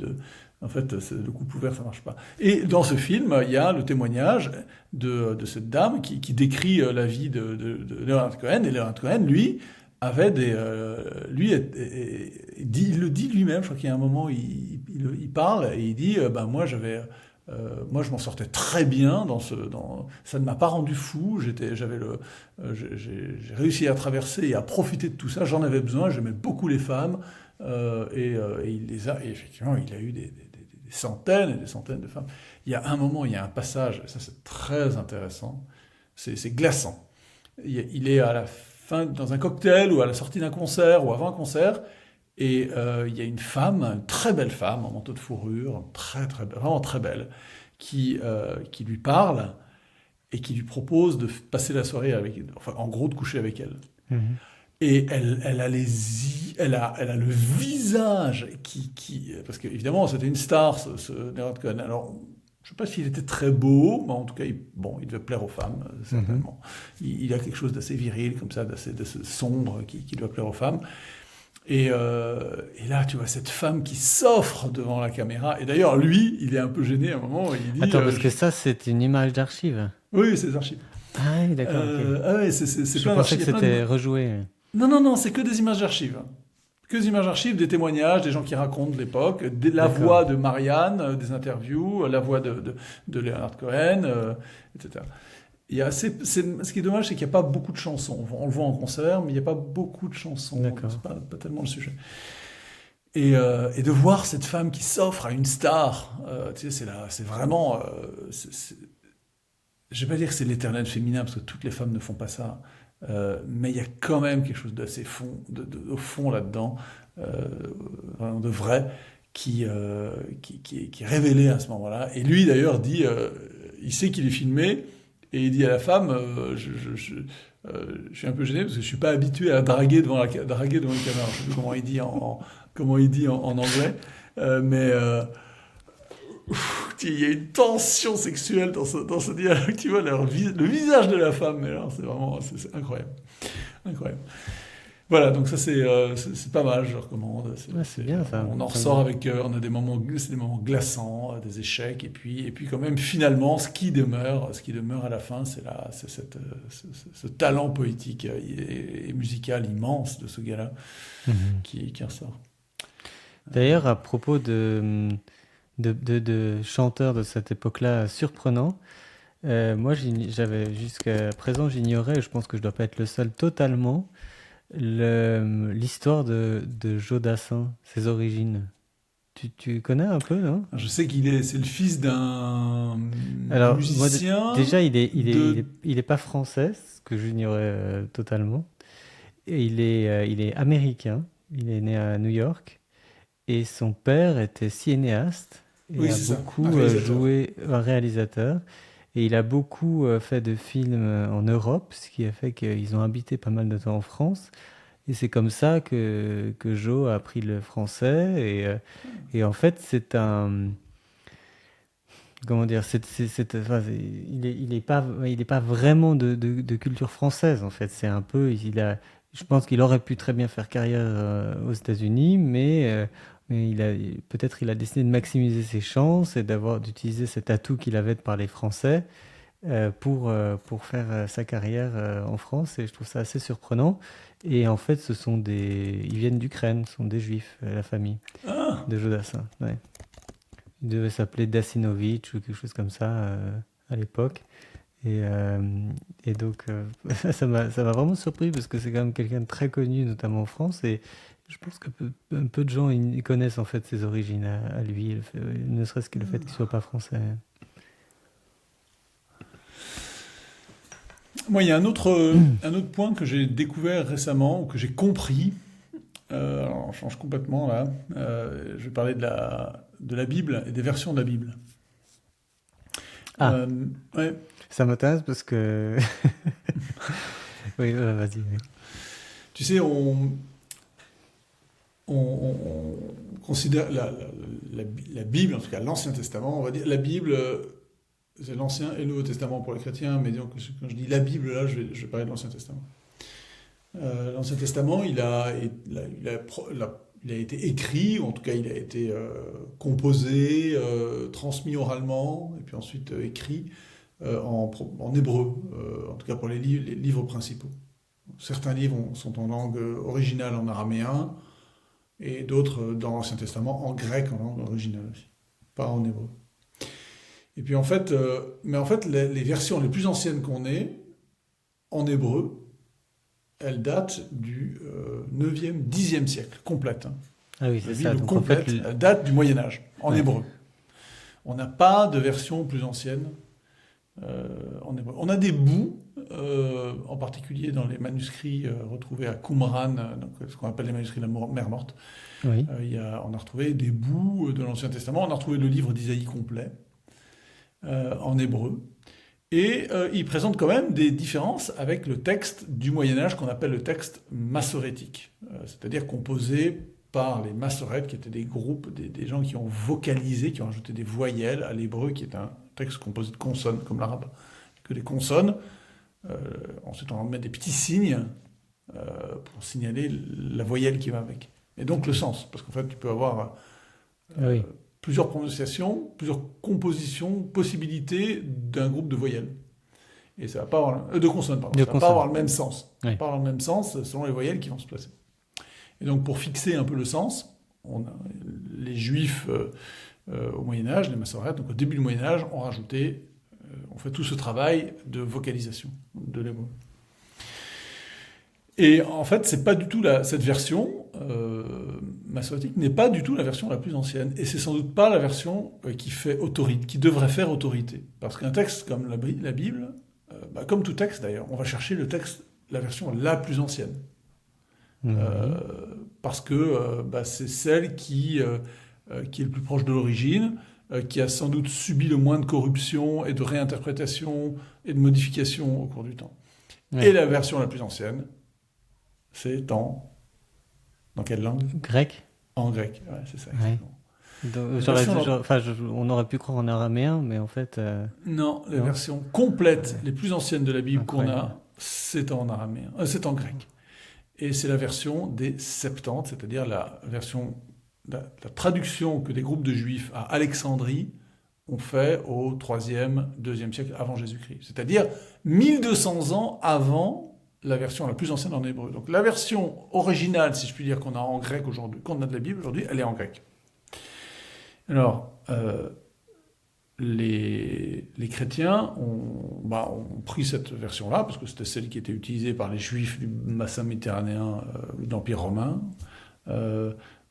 En fait, le couple ouvert, ça marche pas. Et dans ce film, il y a le témoignage de cette dame qui décrit la vie de Leonard Cohen. Et Leonard Cohen, lui, avait il le dit lui-même, je crois qu'il y a un moment, il parle et il dit, ben moi, je m'en sortais très bien ça ne m'a pas rendu fou. J'ai réussi à traverser et à profiter de tout ça. J'en avais besoin. J'aimais beaucoup les femmes et effectivement, il a eu des centaines et des centaines de femmes. Il y a un moment, il y a un passage, et ça c'est très intéressant. C'est glaçant. Il est à la fin dans un cocktail ou à la sortie d'un concert ou avant un concert. Et il y a une femme, une très belle femme en manteau de fourrure, vraiment très belle, qui lui parle et qui lui propose de passer la soirée avec elle, enfin en gros de coucher avec elle. Mhm. Et elle a le visage parce qu'évidemment c'était une star ce Leonard Cohen. Alors je ne sais pas s'il était très beau, mais en tout cas il devait plaire aux femmes Mhm. certainement. Il a quelque chose d'assez viril comme ça, d'assez sombre qui doit plaire aux femmes. Et là, tu vois cette femme qui s'offre devant la caméra. Et d'ailleurs, lui, il est un peu gêné à un moment. Il dit Attends, parce que ça, c'est une image d'archive. oui, c'est des archives. Ah oui, d'accord, ok. Ouais, c'est Je plein pensais d'archives. que Il y a plein c'était rejoué. Non, non, non, c'est que des images d'archives. Que des images d'archives, des témoignages, des gens qui racontent l'époque, la D'accord. voix de Marianne, des interviews, la voix de Leonard Cohen, etc. Ce qui est dommage, c'est qu'il n'y a pas beaucoup de chansons. On le voit en concert, mais il n'y a pas beaucoup de chansons. D'accord. C'est pas tellement le sujet. Et de voir cette femme qui s'offre à une star, tu sais, c'est vraiment. Je ne vais pas dire que c'est l'éternel féminin, parce que toutes les femmes ne font pas ça. Mais il y a quand même quelque chose d'assez au fond là-dedans, vraiment de vrai, qui est révélé à ce moment-là. Et lui, d'ailleurs, dit il sait qu'il est filmé, et il dit à la femme je suis un peu gêné parce que je ne suis pas habitué à draguer devant une caméra. Je ne sais plus comment il dit en anglais. Mais il y a une tension sexuelle dans ce dialogue. Tu vois, le visage de la femme, mais alors, c'est incroyable. Incroyable. Voilà, donc ça c'est pas mal, je recommande. Ouais, c'est bien ça. On en ressort avec, on a des moments glaçants, des échecs, et puis quand même finalement ce qui demeure à la fin, c'est ce talent poétique et musical immense de ce gars-là Mhm. qui ressort. D'ailleurs, à propos de chanteurs de cette époque-là surprenants, moi, jusqu'à présent, j'ignorais, et je pense que je dois pas être le seul totalement, l'histoire de Joe Dassin, ses origines. Tu connais un peu, non? Je sais c'est le fils d'un Alors, moi, musicien déjà, de... il est pas français, ce que j'ignorais totalement. Et il est américain. Il est né à New York. Et son père était cinéaste et Oui, a c'est ça, un beaucoup réalisateur. joué, un réalisateur. Et il a beaucoup fait de films en Europe, ce qui a fait qu'ils ont habité pas mal de temps en France. Et c'est comme ça que Joe a appris le français. Et en fait, c'est un... Comment dire? Enfin, il est pas vraiment de culture française, en fait. C'est un peu... je pense qu'il aurait pu très bien faire carrière aux États-Unis, mais peut-être il a décidé de maximiser ses chances et d'utiliser cet atout qu'il avait de parler français pour faire sa carrière en France. Et je trouve ça assez surprenant. Et en fait, ils viennent d'Ukraine, ce sont des Juifs, la famille Ah, de Jodassin. Ouais. Il devait s'appeler Dasinovich ou quelque chose comme ça à l'époque. Et, euh, et donc, ça m'a vraiment surpris parce que c'est quand même quelqu'un de très connu, notamment en France. Et je pense que un peu de gens ils connaissent en fait ses origines à lui, ne serait-ce que le fait qu'il soit pas français. moi, il y a un autre point que j'ai découvert récemment, ou que j'ai compris. Alors, on change complètement là. Je vais parler de la Bible et des versions de la Bible. Ah, Euh, ouais. ça m'intéresse parce que... Oui, vas-y. Oui. Tu sais, on considère la Bible, en tout cas l'Ancien Testament, on va dire, la Bible, c'est l'Ancien et le Nouveau Testament pour les chrétiens, mais disons que quand je dis la Bible, là, je vais parler de l'Ancien Testament. L'Ancien Testament, il a été écrit, ou en tout cas il a été composé, transmis oralement, et puis ensuite écrit en hébreu, en tout cas pour les livres principaux. Certains livres sont en langue originale en araméen, et d'autres dans l'Ancien Testament en grec en langue originale aussi, pas en hébreu. Et puis en fait, mais en fait les versions les plus anciennes qu'on ait en hébreu, elles datent du 9e, 10e siècle, complète. Hein. Ah oui, La c'est ça. Bible Donc en fait, complète, elle date du Moyen Âge, en ouais. hébreu. On n'a pas de version plus ancienne en hébreu. On a des bouts, en particulier dans les manuscrits retrouvés à Qumran, donc, ce qu'on appelle les manuscrits de la mer morte. Oui. On a retrouvé des bouts de l'Ancien Testament, on a retrouvé le livre d'Isaïe complet en hébreu. Et il présente quand même des différences avec le texte du Moyen Âge qu'on appelle le texte massorétique, c'est-à-dire composé par les massorètes, qui étaient des groupes, des gens qui ont vocalisé, qui ont ajouté des voyelles à l'hébreu, qui est un texte composé de consonnes, comme l'arabe, que des consonnes. Ensuite, on met des petits signes pour signaler la voyelle qui va avec. Et donc le sens, parce qu'en fait, tu peux avoir Ah oui. plusieurs prononciations, plusieurs compositions, possibilités d'un groupe de voyelles. Et ça va pas avoir, de consonnes, pardon. De Ça va pas consonnes. avoir le même sens. Ça va Oui. pas avoir le même sens selon les voyelles qui vont se placer. Et donc pour fixer un peu le sens, les Juifs au Moyen Âge, les Massorètes, donc au début du Moyen Âge, ont fait tout ce travail de vocalisation de l'hébreu. Et en fait, c'est pas du tout cette version massorétique n'est pas du tout la version la plus ancienne, et c'est sans doute pas la version qui devrait faire autorité, parce qu'un texte comme la Bible, comme tout texte d'ailleurs, on va chercher la version la plus ancienne, Mhm. parce que c'est celle qui est le plus proche de l'origine, qui a sans doute subi le moins de corruption et de réinterprétation et de modification au cours du temps. Et Ouais. la version la plus ancienne, c'est dans quelle langue? Grec? En grec, ouais, c'est ça, Ouais. exactement. Donc, La version, on aurait pu croire en araméen, mais en fait, non, les non. versions complètes, Ouais. les plus anciennes de la Bible qu'on Incroyable. a, c'est en araméen, c'est en grec. Et c'est la version des Septante, c'est-à-dire la traduction que des groupes de juifs à Alexandrie ont fait au 3e, 2e siècle avant Jésus-Christ. C'est-à-dire 1200 ans avant la version la plus ancienne en hébreu. Donc la version originale, si je puis dire, qu'on a en grec aujourd'hui, qu'on a de la Bible aujourd'hui, elle est en grec. Alors, les chrétiens ont pris cette version-là, parce que c'était celle qui était utilisée par les juifs du bassin méditerranéen, de l'Empire romain.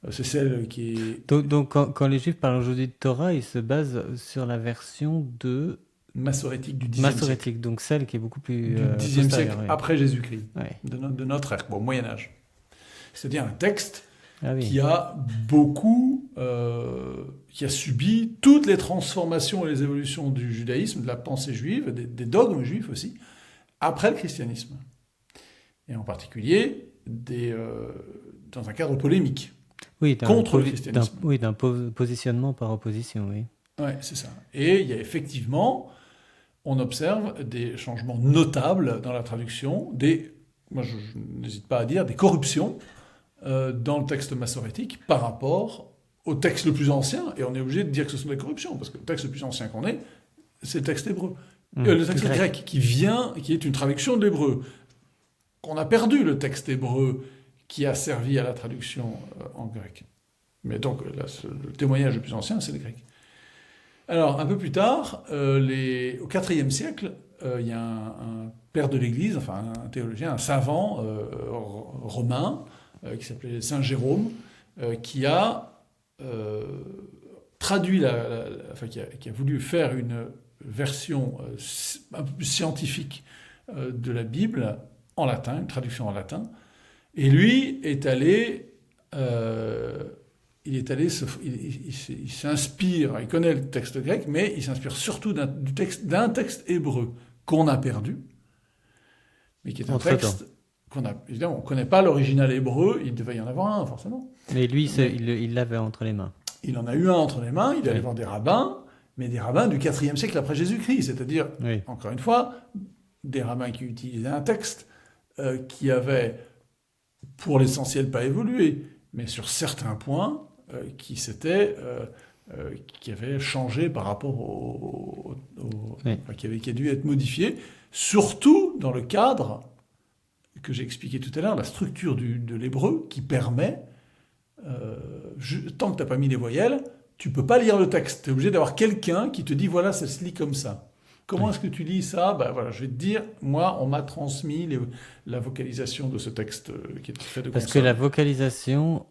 C'est celle qui est Donc quand les Juifs parlent aujourd'hui de Torah, ils se basent sur la version de massorétique du Xe siècle. massorétique, donc celle qui est beaucoup plus Du Xe siècle postérieure, oui. après Jésus-Christ, Ouais. de notre ère, au Moyen Âge. C'est-à-dire un texte Ah oui. qui a qui a subi toutes les transformations et les évolutions du judaïsme, de la pensée juive, des dogmes juifs aussi, après le christianisme. Et en particulier dans un cadre polémique. Oui, contre le christianisme. d'un positionnement par opposition, oui. Ouais, c'est ça. Et il y a effectivement, on observe des changements notables dans la traduction, moi je n'hésite pas à dire, des corruptions dans le texte massorétique par rapport au texte le plus ancien, et on est obligé de dire que ce sont des corruptions, parce que le texte le plus ancien qu'on ait, c'est le texte hébreu. Le texte grec, qui est une traduction de l'hébreu. Qu'on a perdu le texte hébreu qui a servi à la traduction en grec. Mais donc, là, le témoignage le plus ancien, c'est le grec. Alors, un peu plus tard, au IVe siècle, il y a un père de l'Église, enfin un théologien, un savant romain, qui s'appelait Saint Jérôme, qui a traduit, qui a voulu faire une version un peu plus scientifique de la Bible en latin, une traduction en latin. Et lui est allé, il s'inspire, il connaît le texte grec, mais il s'inspire surtout d'un texte hébreu qu'on a perdu, mais qui est un texte qu'on a, évidemment, on ne connaît pas l'original hébreu, il devait y en avoir un, forcément. Mais lui, il l'avait entre les mains. Il en a eu un entre les mains, il allait voir des rabbins, mais des rabbins du IVe siècle après Jésus-Christ, c'est-à-dire, encore une fois, des rabbins qui utilisaient un texte qui avait, pour l'essentiel, pas évolué, mais sur certains points, qui avait changé par rapport qui a dû être modifié, surtout dans le cadre que j'ai expliqué tout à l'heure, la structure de l'hébreu qui permet, tant que tu n'as pas mis les voyelles, tu ne peux pas lire le texte. Tu es obligé d'avoir quelqu'un qui te dit, voilà, ça se lit comme ça. Comment est-ce que tu lis ça ? Voilà, je vais te dire, moi, on m'a transmis la vocalisation de ce texte qui est fait de consonnes. Parce que la vocalisation,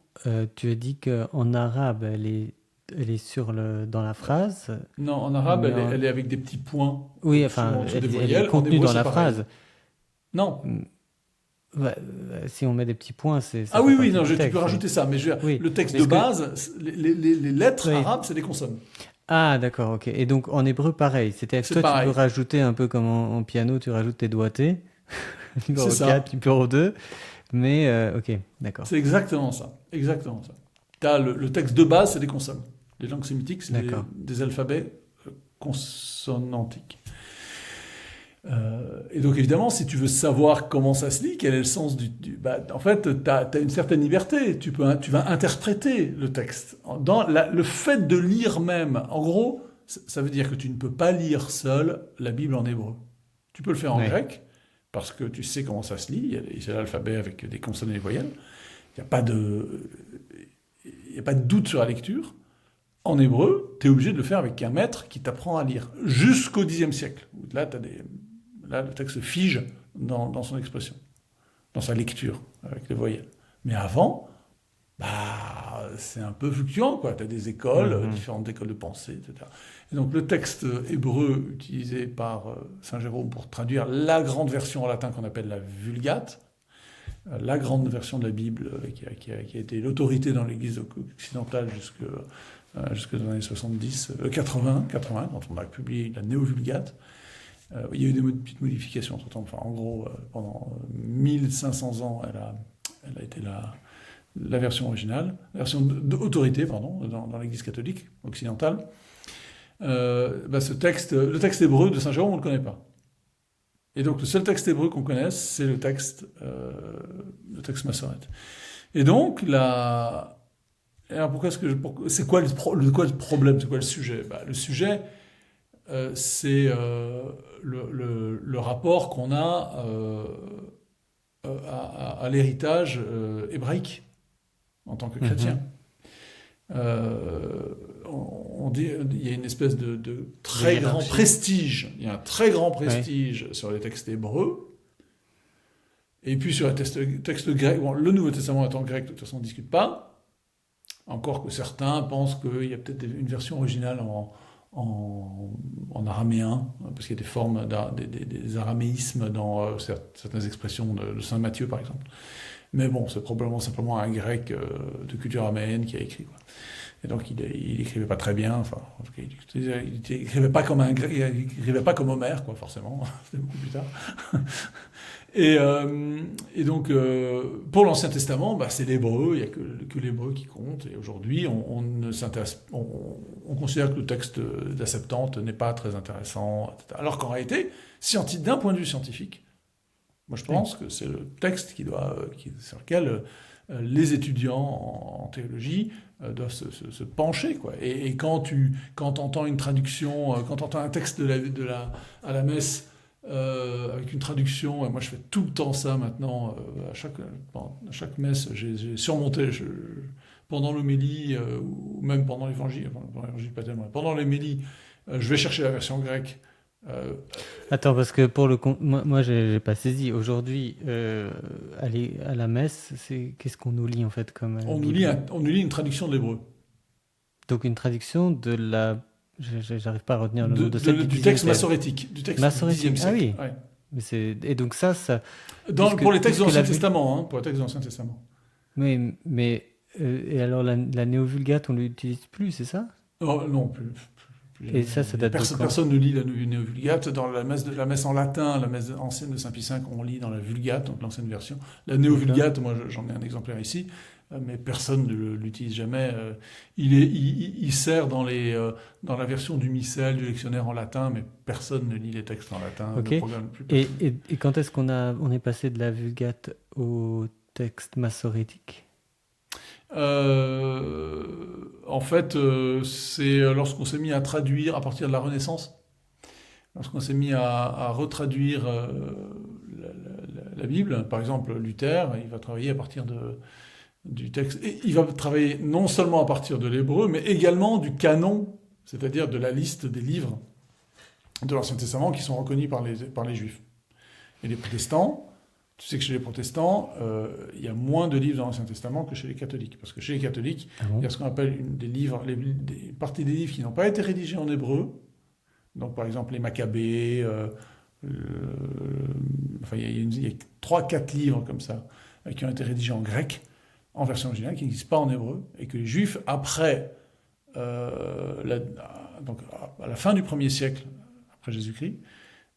tu as dit qu'en arabe, elle est dans la phrase. Non, en arabe, elle est avec des petits points. Oui, enfin, elle est contenue dans la phrase. Non. Si on met des petits points, c'est... Ah oui, non, tu peux rajouter ça. Mais le texte de base, les lettres arabes, c'est des consonnes. Ah, d'accord, ok. Et donc, en hébreu, pareil. C'est-à-dire que toi, tu peux rajouter un peu comme en piano, tu rajoutes tes doigtés. Numéro 4, numéro 2. Mais, ok, d'accord. C'est exactement ça. Exactement ça. T'as le texte de base, c'est des consonnes. Les langues sémitiques, c'est des alphabets consonantiques. Et donc, évidemment, si tu veux savoir comment ça se lit, quel est le sens en fait, tu as une certaine liberté. Tu vas interpréter le texte. Le fait de lire même, en gros, ça veut dire que tu ne peux pas lire seul la Bible en hébreu. Tu peux le faire en grec, parce que tu sais comment ça se lit. C'est l'alphabet avec des consonnes et des voyelles. Il n'y a pas de doute sur la lecture. En hébreu, tu es obligé de le faire avec un maître qui t'apprend à lire, jusqu'au Xe siècle. Là, le texte fige dans son expression, dans sa lecture, avec les voyelles. Mais avant, c'est un peu fluctuant, quoi. Tu as des écoles, différentes écoles de pensée, etc. Et donc, le texte hébreu utilisé par Saint Jérôme pour traduire la grande version en latin qu'on appelle la Vulgate, la grande version de la Bible qui a été l'autorité dans l'Église occidentale jusque dans les années 80, quand on a publié la Néo-Vulgate. Il y a eu des petites modifications entre-temps. Enfin, en gros, pendant 1500 ans, elle a été la version originale, la version d'autorité, dans l'Église catholique occidentale. Le texte hébreu de Saint Jérôme, on ne le connaît pas. Et donc, le seul texte hébreu qu'on connaisse, c'est le texte massorète. Et donc, alors c'est quoi le problème, c'est quoi le sujet ? Le sujet, c'est le rapport qu'on a à l'héritage hébraïque en tant que chrétien. On dit, il y a une espèce de très grand prestige. Il y a un très grand prestige sur les textes hébreux. Et puis sur les textes grecs. Bon, le Nouveau Testament étant grec, de toute façon, on ne discute pas. Encore que certains pensent qu'il y a peut-être une version originale en araméen, parce qu'il y a des formes, des araméismes dans certaines expressions de Saint Matthieu, par exemple. Mais bon, c'est probablement simplement un grec de culture araméenne qui a écrit, quoi. Et donc il écrivait pas très bien, enfin, en tout cas, il écrivait pas comme un grec, il écrivait pas comme Homère, quoi, forcément, c'était beaucoup plus tard. Et donc, pour l'Ancien Testament, c'est l'hébreu, il n'y a que l'hébreu qui compte. Et aujourd'hui, on considère que le texte de la Septante n'est pas très intéressant, etc. Alors qu'en réalité, d'un point de vue scientifique, moi je pense que c'est le texte sur lequel les étudiants en théologie doivent se pencher, quoi. Et quand t'entends une traduction, quand t'entends un texte à la messe, avec une traduction, et moi je fais tout le temps ça maintenant, à chaque messe, j'ai surmonté, pendant l'homélie, ou même pendant l'évangile, pas tellement, pendant l'homélie, je vais chercher la version grecque. Attends, parce que pour moi j'ai pas saisi. Aujourd'hui, aller à la messe, qu'est-ce qu'on nous lit en fait comme on nous lit une traduction de l'hébreu. Donc une traduction de la... J'arrive pas à retenir le nom de celle du texte massorétique. Du texte du Xe siècle. Ah oui. Ouais. Et donc ça... Pour les textes de l'Ancien Testament. Pour les textes de l'Ancien Testament. Oui, mais... et alors la Néo-Vulgate, on l'utilise plus, c'est ça? Oh, non, plus. Et ça date de quand? Personne ne lit la Néo-Vulgate. Dans la messe en latin, la messe ancienne de Saint Pie V, on lit dans la Vulgate, donc l'ancienne version. La Néo-Vulgate, moi j'en ai un exemplaire ici, mais personne ne l'utilise jamais. Il sert dans la version du missel, du lectionnaire en latin, mais personne ne lit les textes en latin. Okay. Et quand est-ce on est passé de la Vulgate au texte massorétique? En fait, c'est lorsqu'on s'est mis à traduire à partir de la Renaissance, lorsqu'on s'est mis à retraduire la Bible. Par exemple, Luther, il va travailler à partir du texte, et il va travailler non seulement à partir de l'hébreu, mais également du canon, c'est-à-dire de la liste des livres de l'Ancien Testament qui sont reconnus par les Juifs. Et les protestants, tu sais que chez les protestants, il y a moins de livres dans l'Ancien Testament que chez les catholiques. Parce que chez les catholiques, il y a ce qu'on appelle des parties des livres qui n'ont pas été rédigées en hébreu. Donc, par exemple, les Maccabées, il y a 3-4 livres comme ça, qui ont été rédigés en grec, en version originale, qui n'existent pas en hébreu, et que les Juifs, après, donc à la fin du 1er siècle, après Jésus-Christ,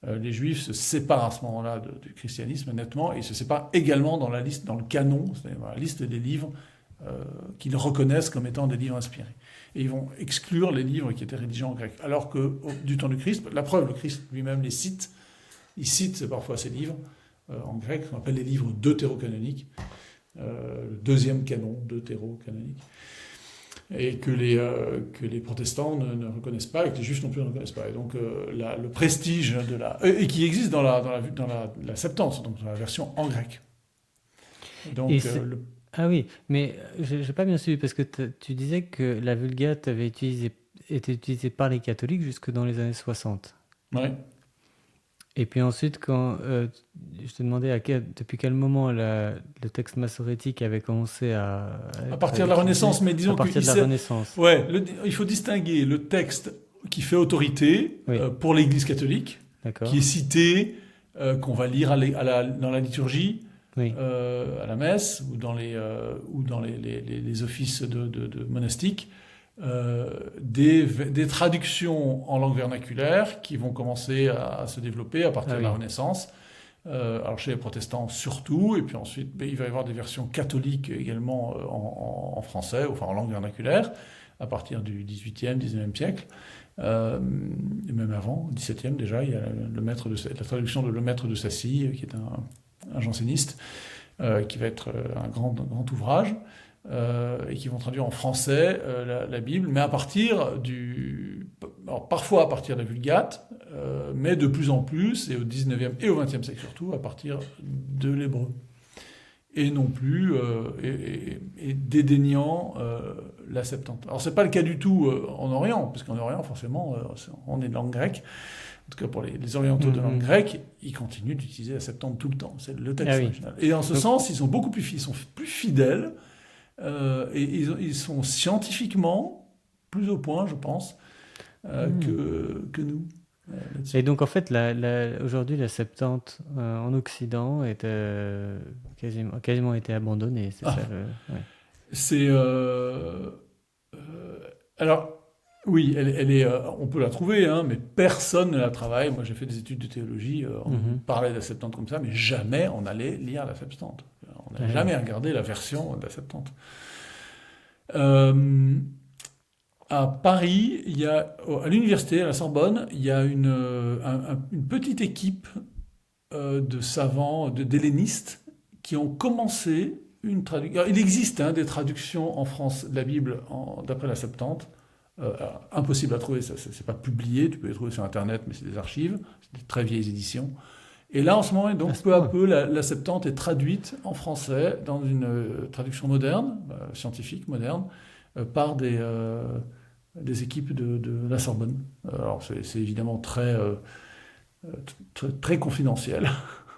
les Juifs se séparent à ce moment-là du christianisme nettement, et se séparent également dans le canon, c'est-à-dire dans la liste des livres qu'ils reconnaissent comme étant des livres inspirés. Et ils vont exclure les livres qui étaient rédigés en grec. Alors que du temps du Christ, la preuve, le Christ lui-même les cite. Il cite parfois ces livres en grec, qu'on appelle les livres deutérocanoniques, le deuxième canon deutérocanonique, et que les protestants ne reconnaissent pas, et que les juifs non plus ne reconnaissent pas. Et donc le prestige et qui existe dans la Septante, donc dans la version en grec. Donc, Ah oui, mais j'ai pas bien suivi, parce que tu disais que la Vulgate avait été utilisée par les catholiques jusque dans les années 60. Oui. Et puis ensuite, quand je te demandais depuis quel moment le texte massorétique avait commencé à partir de la Renaissance, mais disons à partir de la Renaissance. Ouais, il faut distinguer le texte qui fait autorité pour l'Église catholique, qui est cité, qu'on va lire dans la liturgie, à la messe ou dans les offices de monastiques. Des traductions en langue vernaculaire qui vont commencer à se développer à partir de la Renaissance. Alors chez les protestants surtout, et puis ensuite il va y avoir des versions catholiques également en français, enfin en langue vernaculaire, à partir du XVIIIe, XIXe siècle, et même avant, XVIIe déjà, il y a la traduction de Le Maître de Sacy, qui est un janséniste, qui va être un grand ouvrage. Et qui vont traduire en français la Bible, mais parfois à partir de la Vulgate, mais de plus en plus, et au XIXe et au XXe siècle surtout, à partir de l'hébreu. Et non plus, et dédaignant la Septante. Alors c'est pas le cas du tout en Orient, parce qu'en Orient, forcément, on est de langue grecque. En tout cas, pour les orientaux de langue grecque, ils continuent d'utiliser la Septante tout le temps. C'est le texte original. Et en ce sens, ils sont plus fidèles Et ils sont scientifiquement plus au point, je pense, Hmm. que nous là-dessus. Et donc en fait, aujourd'hui, la Septante en Occident est quasiment été abandonnée, c'est ça Ah, le. Ouais. c'est euh, alors oui, elle est, on peut la trouver, hein, mais personne ne la travaille. Moi, j'ai fait des études de théologie, on nous Mhm. parlait de la Septante comme ça, mais jamais on allait lire la Septante. On n'a Ouais, ouais. jamais regardé la version de la Septante. Euh, à Paris, à l'université, à la Sorbonne, il y a une petite équipe de savants, d'hellénistes, qui ont commencé une traduction. Il existe hein, des traductions en France de la Bible d'après la Septante. Impossible à trouver, ça, c'est pas publié, tu peux les trouver sur Internet, mais c'est des archives, c'est des très vieilles éditions. Et là, en ce moment, À donc, ce peu à point. peu, la Septante est traduite en français dans une traduction moderne, scientifique moderne, par des équipes de la Sorbonne. Alors, c'est évidemment très confidentiel,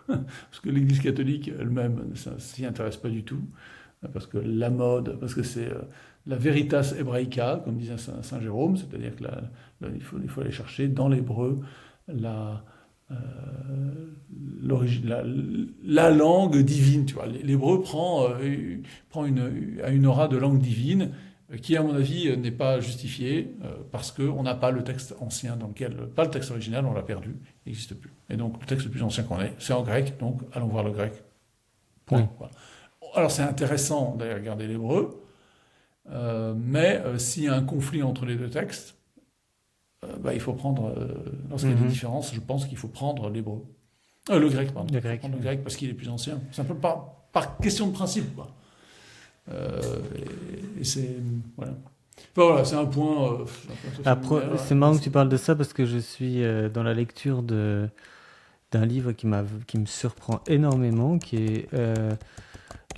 parce que l'Église catholique elle-même ne s'y intéresse pas du tout, parce que la mode, parce que c'est la veritas hebraica, comme disait Saint Jérôme, c'est-à-dire que il faut aller chercher dans l'hébreu la, euh, la langue divine. Tu vois. L'hébreu a une aura de langue divine qui, à mon avis, n'est pas justifiée parce qu'on n'a pas le texte ancien pas le texte original, on l'a perdu, il n'existe plus. Et donc, le texte le plus ancien qu'on ait, c'est en grec, donc allons voir le grec. Oui. Point. Voilà. Alors, c'est intéressant d'aller regarder l'hébreu, mais s'il y a un conflit entre les deux textes, il faut prendre, lorsqu'il y a des Mhm. différences, je pense qu'il faut prendre l'hébreu. Le grec, pardon. Le Il faut grec. prendre le Ouais. grec parce qu'il est plus ancien. C'est un peu par question de principe, quoi. Et c'est. Voilà. Enfin, voilà, c'est un point tout à fait Après, minéral, c'est mais marrant que tu parles de ça parce que je suis dans la lecture d'un livre qui me surprend énormément, qui est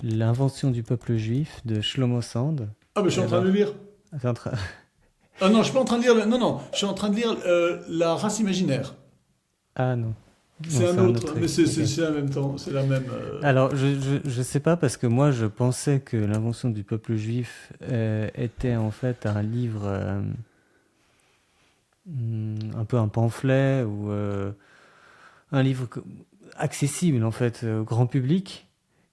L'invention du peuple juif de Shlomo Sand. Ah, mais je suis Et en train de le alors, lire. t'es en train- Ah non, je suis pas en train de lire. Non, non, je suis en train de lire La race imaginaire. Ah non, C'est non, un c'est un autre autre, mais truc. Ok. c'est la même temps. C'est la même. Alors, je sais pas parce que moi, je pensais que l'invention du peuple juif était en fait un livre, un peu un pamphlet ou un livre accessible en fait au grand public.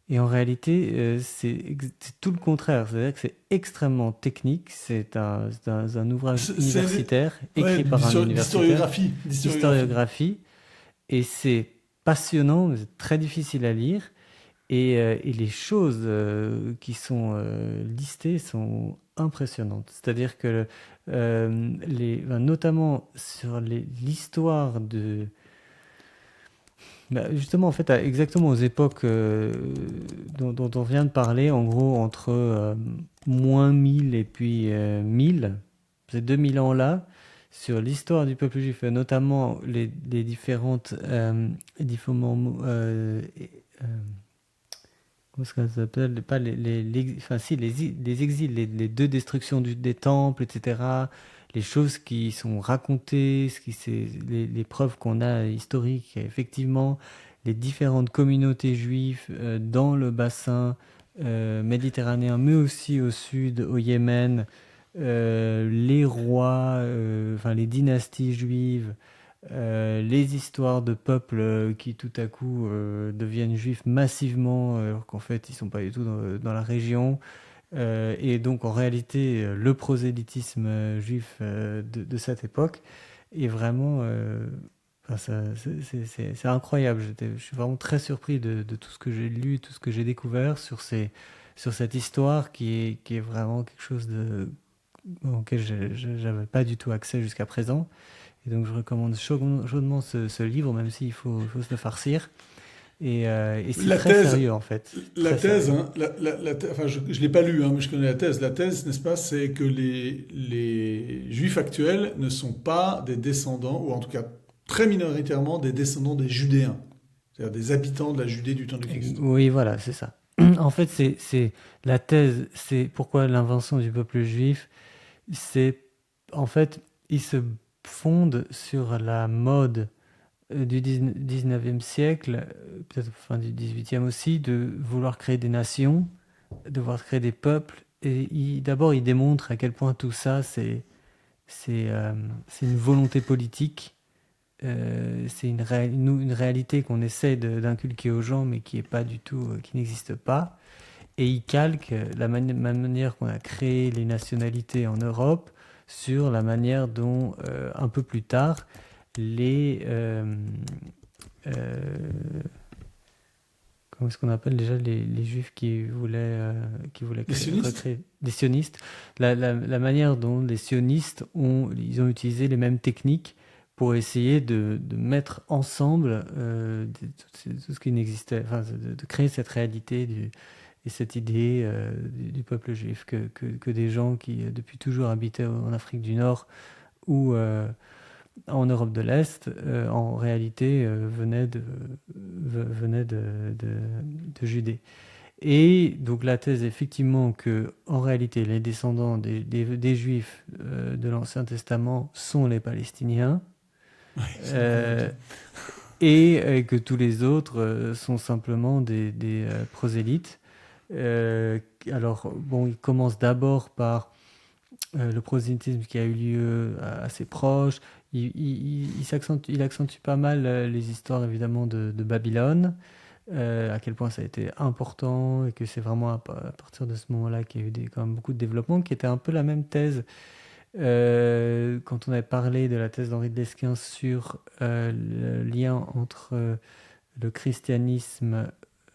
Et en réalité, c'est tout le contraire. C'est-à-dire que c'est extrêmement technique. C'est un ouvrage C'est universitaire, écrit par un universitaire, d'historiographie. D'historiographie. d'historiographie. Et c'est passionnant, mais c'est très difficile à lire. Et les choses qui sont listées sont impressionnantes. C'est-à-dire que notamment sur l'histoire justement, en fait, exactement aux époques dont on vient de parler, en gros, entre moins 1000 et puis 1000, ces 2000 ans-là, sur l'histoire du peuple juif, notamment les différents comment est-ce que ça s'appelle? Pas enfin, si, les exils, les deux destructions des temples, etc. Les choses qui sont racontées, les preuves qu'on a historiques, effectivement, les différentes communautés juives dans le bassin méditerranéen, mais aussi au sud, au Yémen, les rois, enfin les dynasties juives, les histoires de peuples qui tout à coup deviennent juifs massivement alors qu'en fait ils sont pas du tout dans la région. Et donc en réalité le prosélytisme juif de cette époque est vraiment enfin, c'est incroyable. Je suis vraiment très surpris de tout ce que j'ai lu, tout ce que j'ai découvert sur cette histoire qui est vraiment quelque chose auquel j'avais pas du tout accès jusqu'à présent. Et donc je recommande chaudement ce livre, même s'il faut se le farcir. Et c'est La très thèse, sérieux en fait. la Très thèse, sérieux. hein, enfin, je ne l'ai pas lu, hein, mais je connais la thèse. La thèse, n'est-ce pas, c'est que les juifs actuels ne sont pas des descendants, ou en tout cas très minoritairement des descendants des Judéens, c'est-à-dire des habitants de la Judée du temps de Christ. Oui, voilà, c'est ça. En fait, la thèse, c'est pourquoi l'invention du peuple juif, c'est en fait, il se fonde sur la mode du 19e siècle, peut-être fin du 18e aussi, de vouloir créer des nations devoir créer des peuples. Et d'abord, il démontre à quel point tout ça, c'est une volonté politique. C'est une réalité qu'on essaie d'inculquer aux gens, mais qui est pas du tout, qui n'existe pas. Et il calque manière qu'on a créé les nationalités en Europe sur la manière dont, un peu plus tard, les... comment est-ce qu'on appelle déjà les juifs qui voulaient Les sionistes? recréer des sionistes, la manière dont les sionistes ils ont utilisé les mêmes techniques pour essayer de mettre ensemble tout ce qui n'existait, enfin, de créer cette réalité et cette idée du peuple juif, que des gens qui depuis toujours habitaient en Afrique du Nord ou en Europe de l'Est, en réalité, venaient de Judée. Et donc la thèse, effectivement, que en réalité, les descendants des Juifs de l'Ancien Testament sont les Palestiniens, Oui, c'est incroyable euh, ça. et que tous les autres sont simplement des prosélytes. Alors, bon, il commence d'abord par le prosélytisme qui a eu lieu assez proche. Il accentue pas mal les histoires évidemment de Babylone, à quel point ça a été important et que c'est vraiment à partir de ce moment-là qu'il y a eu quand même beaucoup de développement, qui était un peu la même thèse quand on avait parlé de la thèse d'Henri de Lesquin sur le lien entre le christianisme,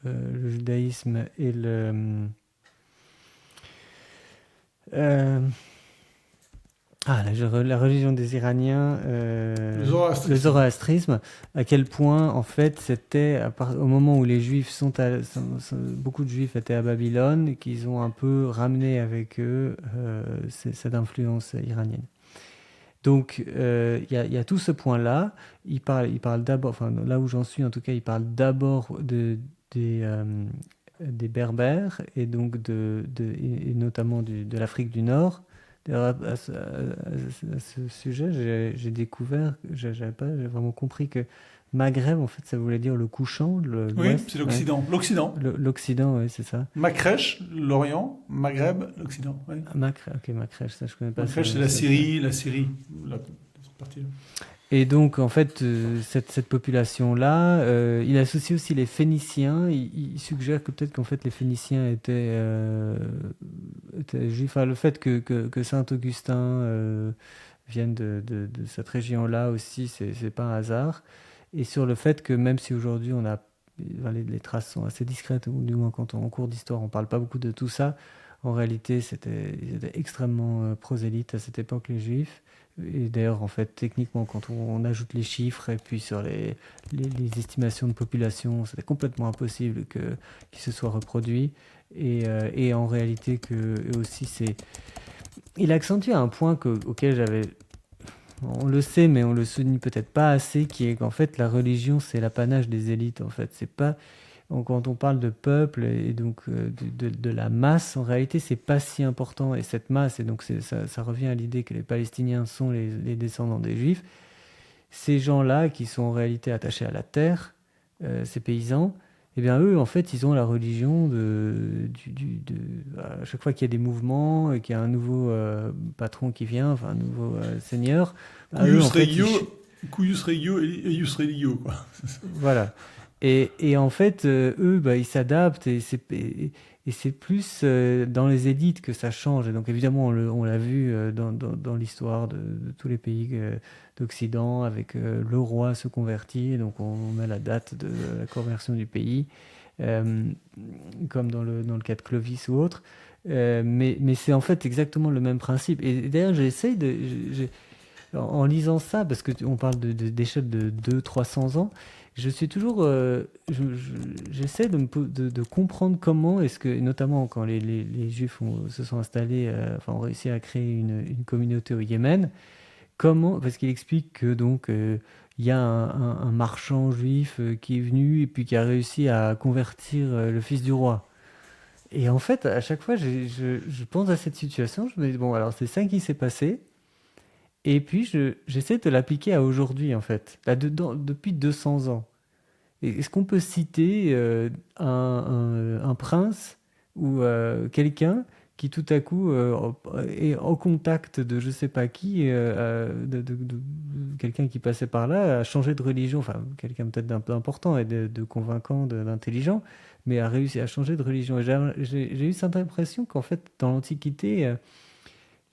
le judaïsme et euh, la religion des Iraniens, Le le zoroastrisme. zoroastrisme, à quel point, en fait, c'était au moment où les Juifs beaucoup de Juifs étaient à Babylone, et qu'ils ont un peu ramené avec eux cette influence iranienne. Donc, il y a tout ce point-là. Il parle d'abord, enfin, là où j'en suis, en tout cas, il parle d'abord des Berbères, et donc et notamment de l'Afrique du Nord. D'ailleurs, à ce sujet, j'ai découvert, j'avais pas vraiment compris que Maghreb, en fait, ça voulait dire le couchant, Oui, c'est l'Ouest, ouais. l'Occident. L'Occident. L'Occident, ouais, c'est ça. Macrèche, l'Orient. Maghreb, l'Occident. Oui. Ok, Macrèche, ça je connais pas. Macrèche, c'est la Syrie. La Syrie. Cette partie-là. Et donc, en fait, cette population-là, il associe aussi les Phéniciens. Il suggère que peut-être qu'en fait les Phéniciens étaient juifs. Enfin, le fait que Saint-Augustin vienne de cette région-là aussi, c'est pas un hasard. Et sur le fait que même si aujourd'hui enfin, les traces sont assez discrètes, ou du moins quand on en cours d'histoire, on parle pas beaucoup de tout ça. En réalité, ils étaient extrêmement prosélytes à cette époque, les Juifs. Et d'ailleurs, en fait, techniquement, quand on ajoute les chiffres et puis sur les estimations de population, c'était complètement impossible qu'ils se soient reproduits. Et en réalité, eux aussi, il accentue un point auquel j'avais... On le sait, mais on le souligne peut-être pas assez, qui est qu'en fait, la religion, c'est l'apanage des élites, en fait. C'est pas... Quand on parle de peuple et donc de la masse, en réalité, c'est pas si important. Et cette masse, et donc ça revient à l'idée que les Palestiniens sont les descendants des Juifs. Ces gens-là, qui sont en réalité attachés à la terre, ces paysans, eh bien eux, en fait, ils ont la religion à chaque fois qu'il y a des mouvements et qu'il y a un nouveau patron qui vient, enfin un nouveau seigneur, bah, eux, en Cuius fait, regio, cuius regio et ius religio, quoi. voilà. Et en fait, eux, bah, ils s'adaptent et c'est plus dans les élites que ça change. Et donc évidemment, on l'a vu dans l'histoire de tous les pays d'Occident, avec le roi se convertit, et donc on met la date de la conversion du pays, euh, comme dans le cas de Clovis ou autre. Mais c'est en fait exactement le même principe. Et d'ailleurs, j'essaye en lisant ça, parce qu'on parle d'échelle de 200-300 ans, je suis toujours, j'essaie de comprendre comment est-ce que, notamment quand les Juifs se sont installés, enfin ont réussi à créer une communauté au Yémen, comment, parce qu'il explique que donc il y a un marchand juif qui est venu et puis qui a réussi à convertir le fils du roi. Et en fait, à chaque fois, je pense à cette situation, je me dis, bon, alors c'est ça qui s'est passé. Et puis, j'essaie de l'appliquer à aujourd'hui, en fait, depuis 200 ans. Est-ce qu'on peut citer un prince où quelqu'un qui tout à coup est en contact de je sais pas qui, quelqu'un qui passait par là, a changé de religion, enfin quelqu'un peut-être d'un peu important et de convaincant, d'intelligent, mais a réussi à changer de religion. Et j'ai eu cette impression qu'en fait, dans l'Antiquité,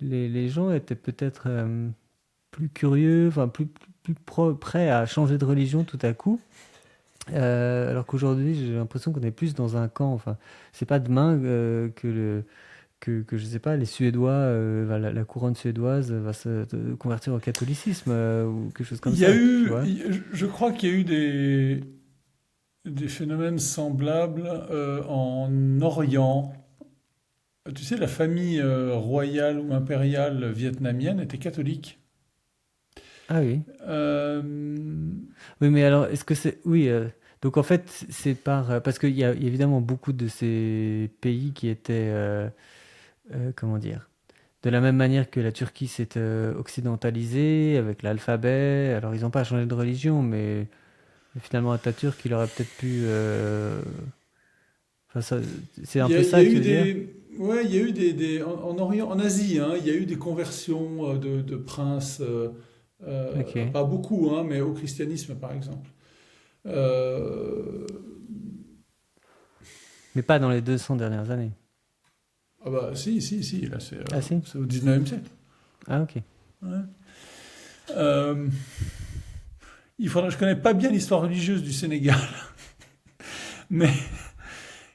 les gens étaient peut-être plus curieux, enfin prêts à changer de religion tout à coup. Alors qu'aujourd'hui, j'ai l'impression qu'on est plus dans un camp. Enfin, c'est pas demain que je sais pas, les Suédois, la couronne suédoise va se convertir au catholicisme ou quelque chose comme Il y a ça, tu eu, vois. je crois qu'il y a eu des phénomènes semblables en Orient. Tu sais, la famille royale ou impériale vietnamienne était catholique. Ah oui. Euh, Oui, mais alors, est-ce que c'est... Oui, donc en fait, c'est parce qu'il y a évidemment beaucoup de ces pays qui étaient... comment dire? De la même manière que la Turquie s'est occidentalisée avec l'alphabet, alors ils n'ont pas changé de religion, mais finalement Atatürk, il aurait peut-être pu... Enfin, c'est un peu il y ça a que tu eu veux dire? ouais, il y a eu en Orient, en Asie, hein, il y a eu des conversions de princes, Ok. pas beaucoup, hein, mais au christianisme par exemple. Euh, Mais pas dans les 200 dernières années. ah bah si, là Ah si? c'est au 19e siècle. Ah ok. Ouais. Euh, je connais pas bien l'histoire religieuse du Sénégal, mais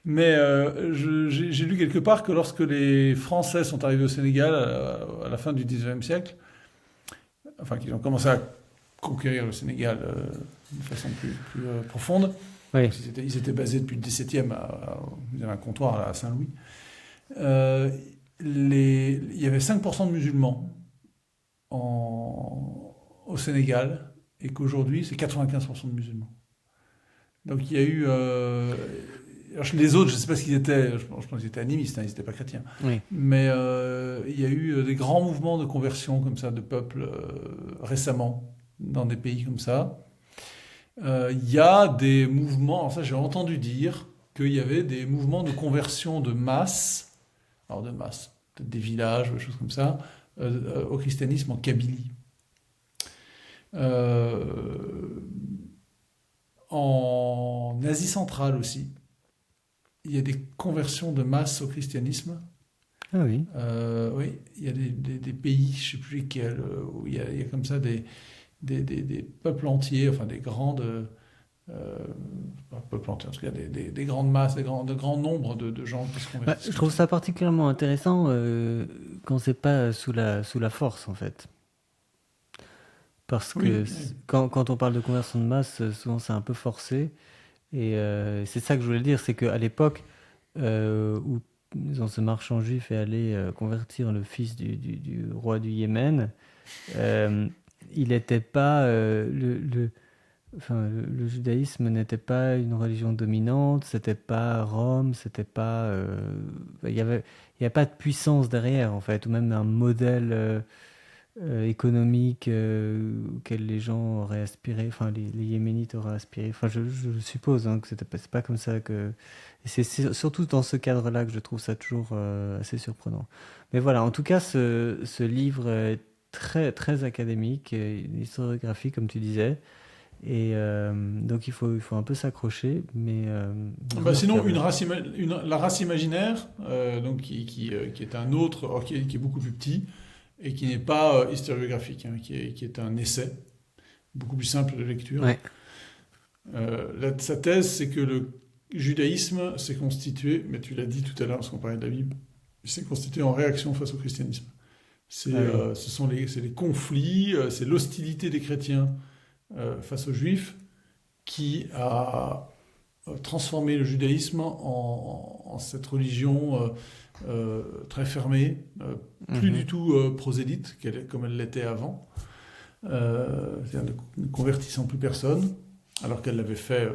j'ai lu quelque part que lorsque les Français sont arrivés au Sénégal à la fin du 19e siècle, enfin qu'ils ont commencé à conquérir le Sénégal de façon plus profonde, Oui. parce ils étaient basés depuis le 17e, ils avaient un comptoir à Saint-Louis, euh, il y avait 5% de musulmans au Sénégal, et qu'aujourd'hui c'est 95% de musulmans. Donc il y a eu... alors, les autres, je ne sais pas ce qu'ils étaient, je pense qu'ils étaient animistes, hein, ils n'étaient pas chrétiens. Oui. Mais il y a eu des grands mouvements de conversion comme ça de peuples récemment dans des pays comme ça. Il y a des mouvements, alors ça j'ai entendu dire qu'il y avait des mouvements de conversion de masse, alors de masse, peut-être des villages ou des choses comme ça, au christianisme en Kabylie. Euh, En Asie centrale aussi, il y a des conversions de masse au christianisme. Ah oui. Oui, il y a des pays, je ne sais plus lesquels, où il y a comme ça des peuples entiers, enfin des grandes... pas peuples entiers, en tout cas des grandes masses, de grands nombres de gens qui se Bah, convertissent je comme trouve ça. ça particulièrement intéressant quand c'est pas sous la force en fait. Parce que Oui, oui. quand on parle de conversion de masse, souvent c'est un peu forcé. Et c'est ça que je voulais dire, c'est qu'à l'époque où disons, ce marchand juif est allé convertir le fils du roi du Yémen, euh, il n'était pas enfin, le judaïsme n'était pas une religion dominante, c'était pas Rome, c'était pas il y avait pas de puissance derrière en fait, ou même un modèle économique auquel les gens auraient aspiré, enfin les Yéménites auraient aspiré. Enfin, je suppose hein, que c'est pas comme ça que. Et c'est surtout dans ce cadre-là que je trouve ça toujours assez surprenant. Mais voilà, en tout cas, ce livre est très très académique, une historiographie comme tu disais, et donc il faut un peu s'accrocher, mais Bah, sinon, remarquable. la race imaginaire, donc qui est un autre, alors qui est beaucoup plus petit, et qui n'est pas historiographique, hein, qui est un essai, beaucoup plus simple de lecture. Ouais. Sa thèse, c'est que le judaïsme s'est constitué, mais tu l'as dit tout à l'heure, parce qu'on parlait de la Bible, il s'est constitué en réaction face au christianisme. Ah oui. C'est les conflits, c'est l'hostilité des chrétiens face aux juifs qui a transformé le judaïsme en cette religion très fermée, plus du Mhm. tout prosélyte comme elle l'était avant, c'est-à-dire ne convertissant plus personne, alors qu'elle l'avait fait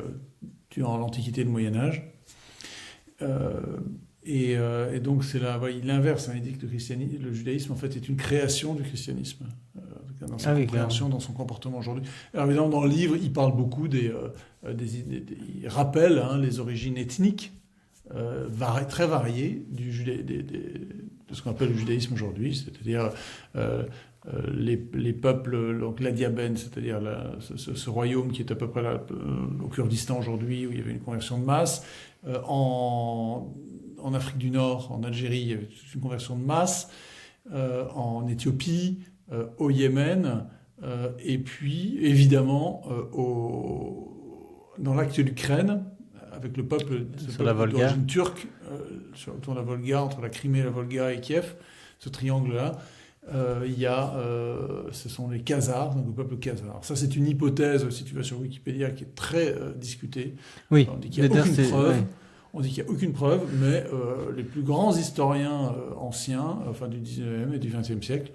durant l'Antiquité et le Moyen Âge. Euh, et donc voilà, il inverse, hein, il dit que le judaïsme en fait est une création du christianisme, en tout cas dans sa Ah oui, clairement. compréhension, dans son comportement aujourd'hui. Alors évidemment dans le livre, il parle beaucoup il rappelle hein, les origines ethniques très variées de ce qu'on appelle le judaïsme aujourd'hui, c'est-à-dire les peuples, donc la Diabène, c'est-à-dire ce royaume qui est à peu près là, au Kurdistan aujourd'hui, où il y avait une conversion de masse, en Afrique du Nord, en Algérie, il y avait une conversion de masse, en Éthiopie, au Yémen, et puis évidemment dans l'actuelle Ukraine, avec le peuple d'origine turque, autour de la Volga, entre la Crimée, la Volga et Kiev, ce triangle-là, ce sont les Khazars, donc le peuple khazar. Ça, c'est une hypothèse, si tu vas sur Wikipédia, qui est très discutée. Oui, on dit qu'il n'y a aucune preuve. Ouais. On dit qu'il n'y a aucune preuve, mais les plus grands historiens anciens, enfin du 19e et du 20e siècle,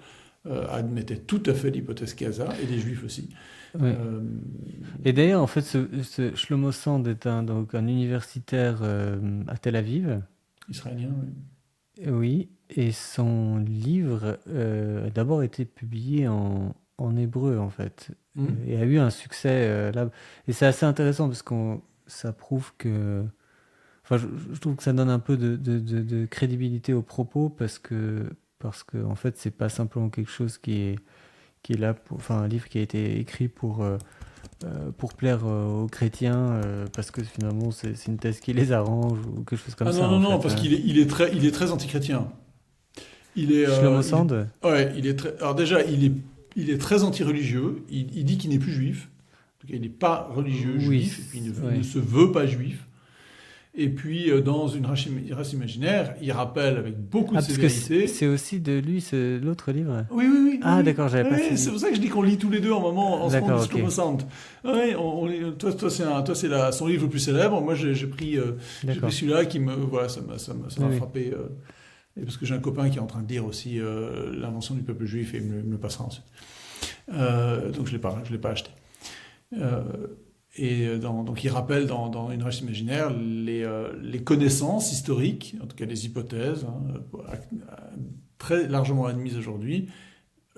admettaient tout à fait l'hypothèse khazar, et les juifs aussi. Oui. Et d'ailleurs, en fait, ce Shlomo Sand est donc un universitaire à Tel Aviv. Israélien, oui. Oui, et son livre a d'abord été publié en hébreu, en fait, et a eu un succès là. Et c'est assez intéressant parce que ça prouve que... Enfin, je trouve que ça donne un peu de crédibilité aux propos parce que en fait, c'est pas simplement quelque chose qui est là, enfin un livre qui a été écrit pour plaire aux chrétiens parce que finalement c'est une thèse qui les arrange ou quelque chose comme ça. Non, parce qu'il est très antichrétien. Shlomo Sand. Ouais, il est très. Alors déjà, il est très anti-religieux. Il dit qu'il n'est plus juif. En tout cas, il n'est pas religieux juif. Et puis il ne se veut pas juif. Et puis, dans une race imaginaire, il rappelle avec beaucoup de sévérité... C'est aussi de lui, l'autre livre. Oui. Ah, d'accord, j'avais pas suivi. C'est pour ça que je dis qu'on lit tous les deux en moment, en ce moment, okay. Oui, toi, c'est son livre le plus célèbre. Moi, j'ai pris celui-là qui me... Voilà, ça m'a frappé. Parce que j'ai un copain qui est en train de lire aussi L'invention du peuple juif et il me le passera ensuite. Donc, je l'ai pas acheté. Donc il rappelle dans Une race imaginaire les connaissances historiques, en tout cas les hypothèses, très largement admises aujourd'hui,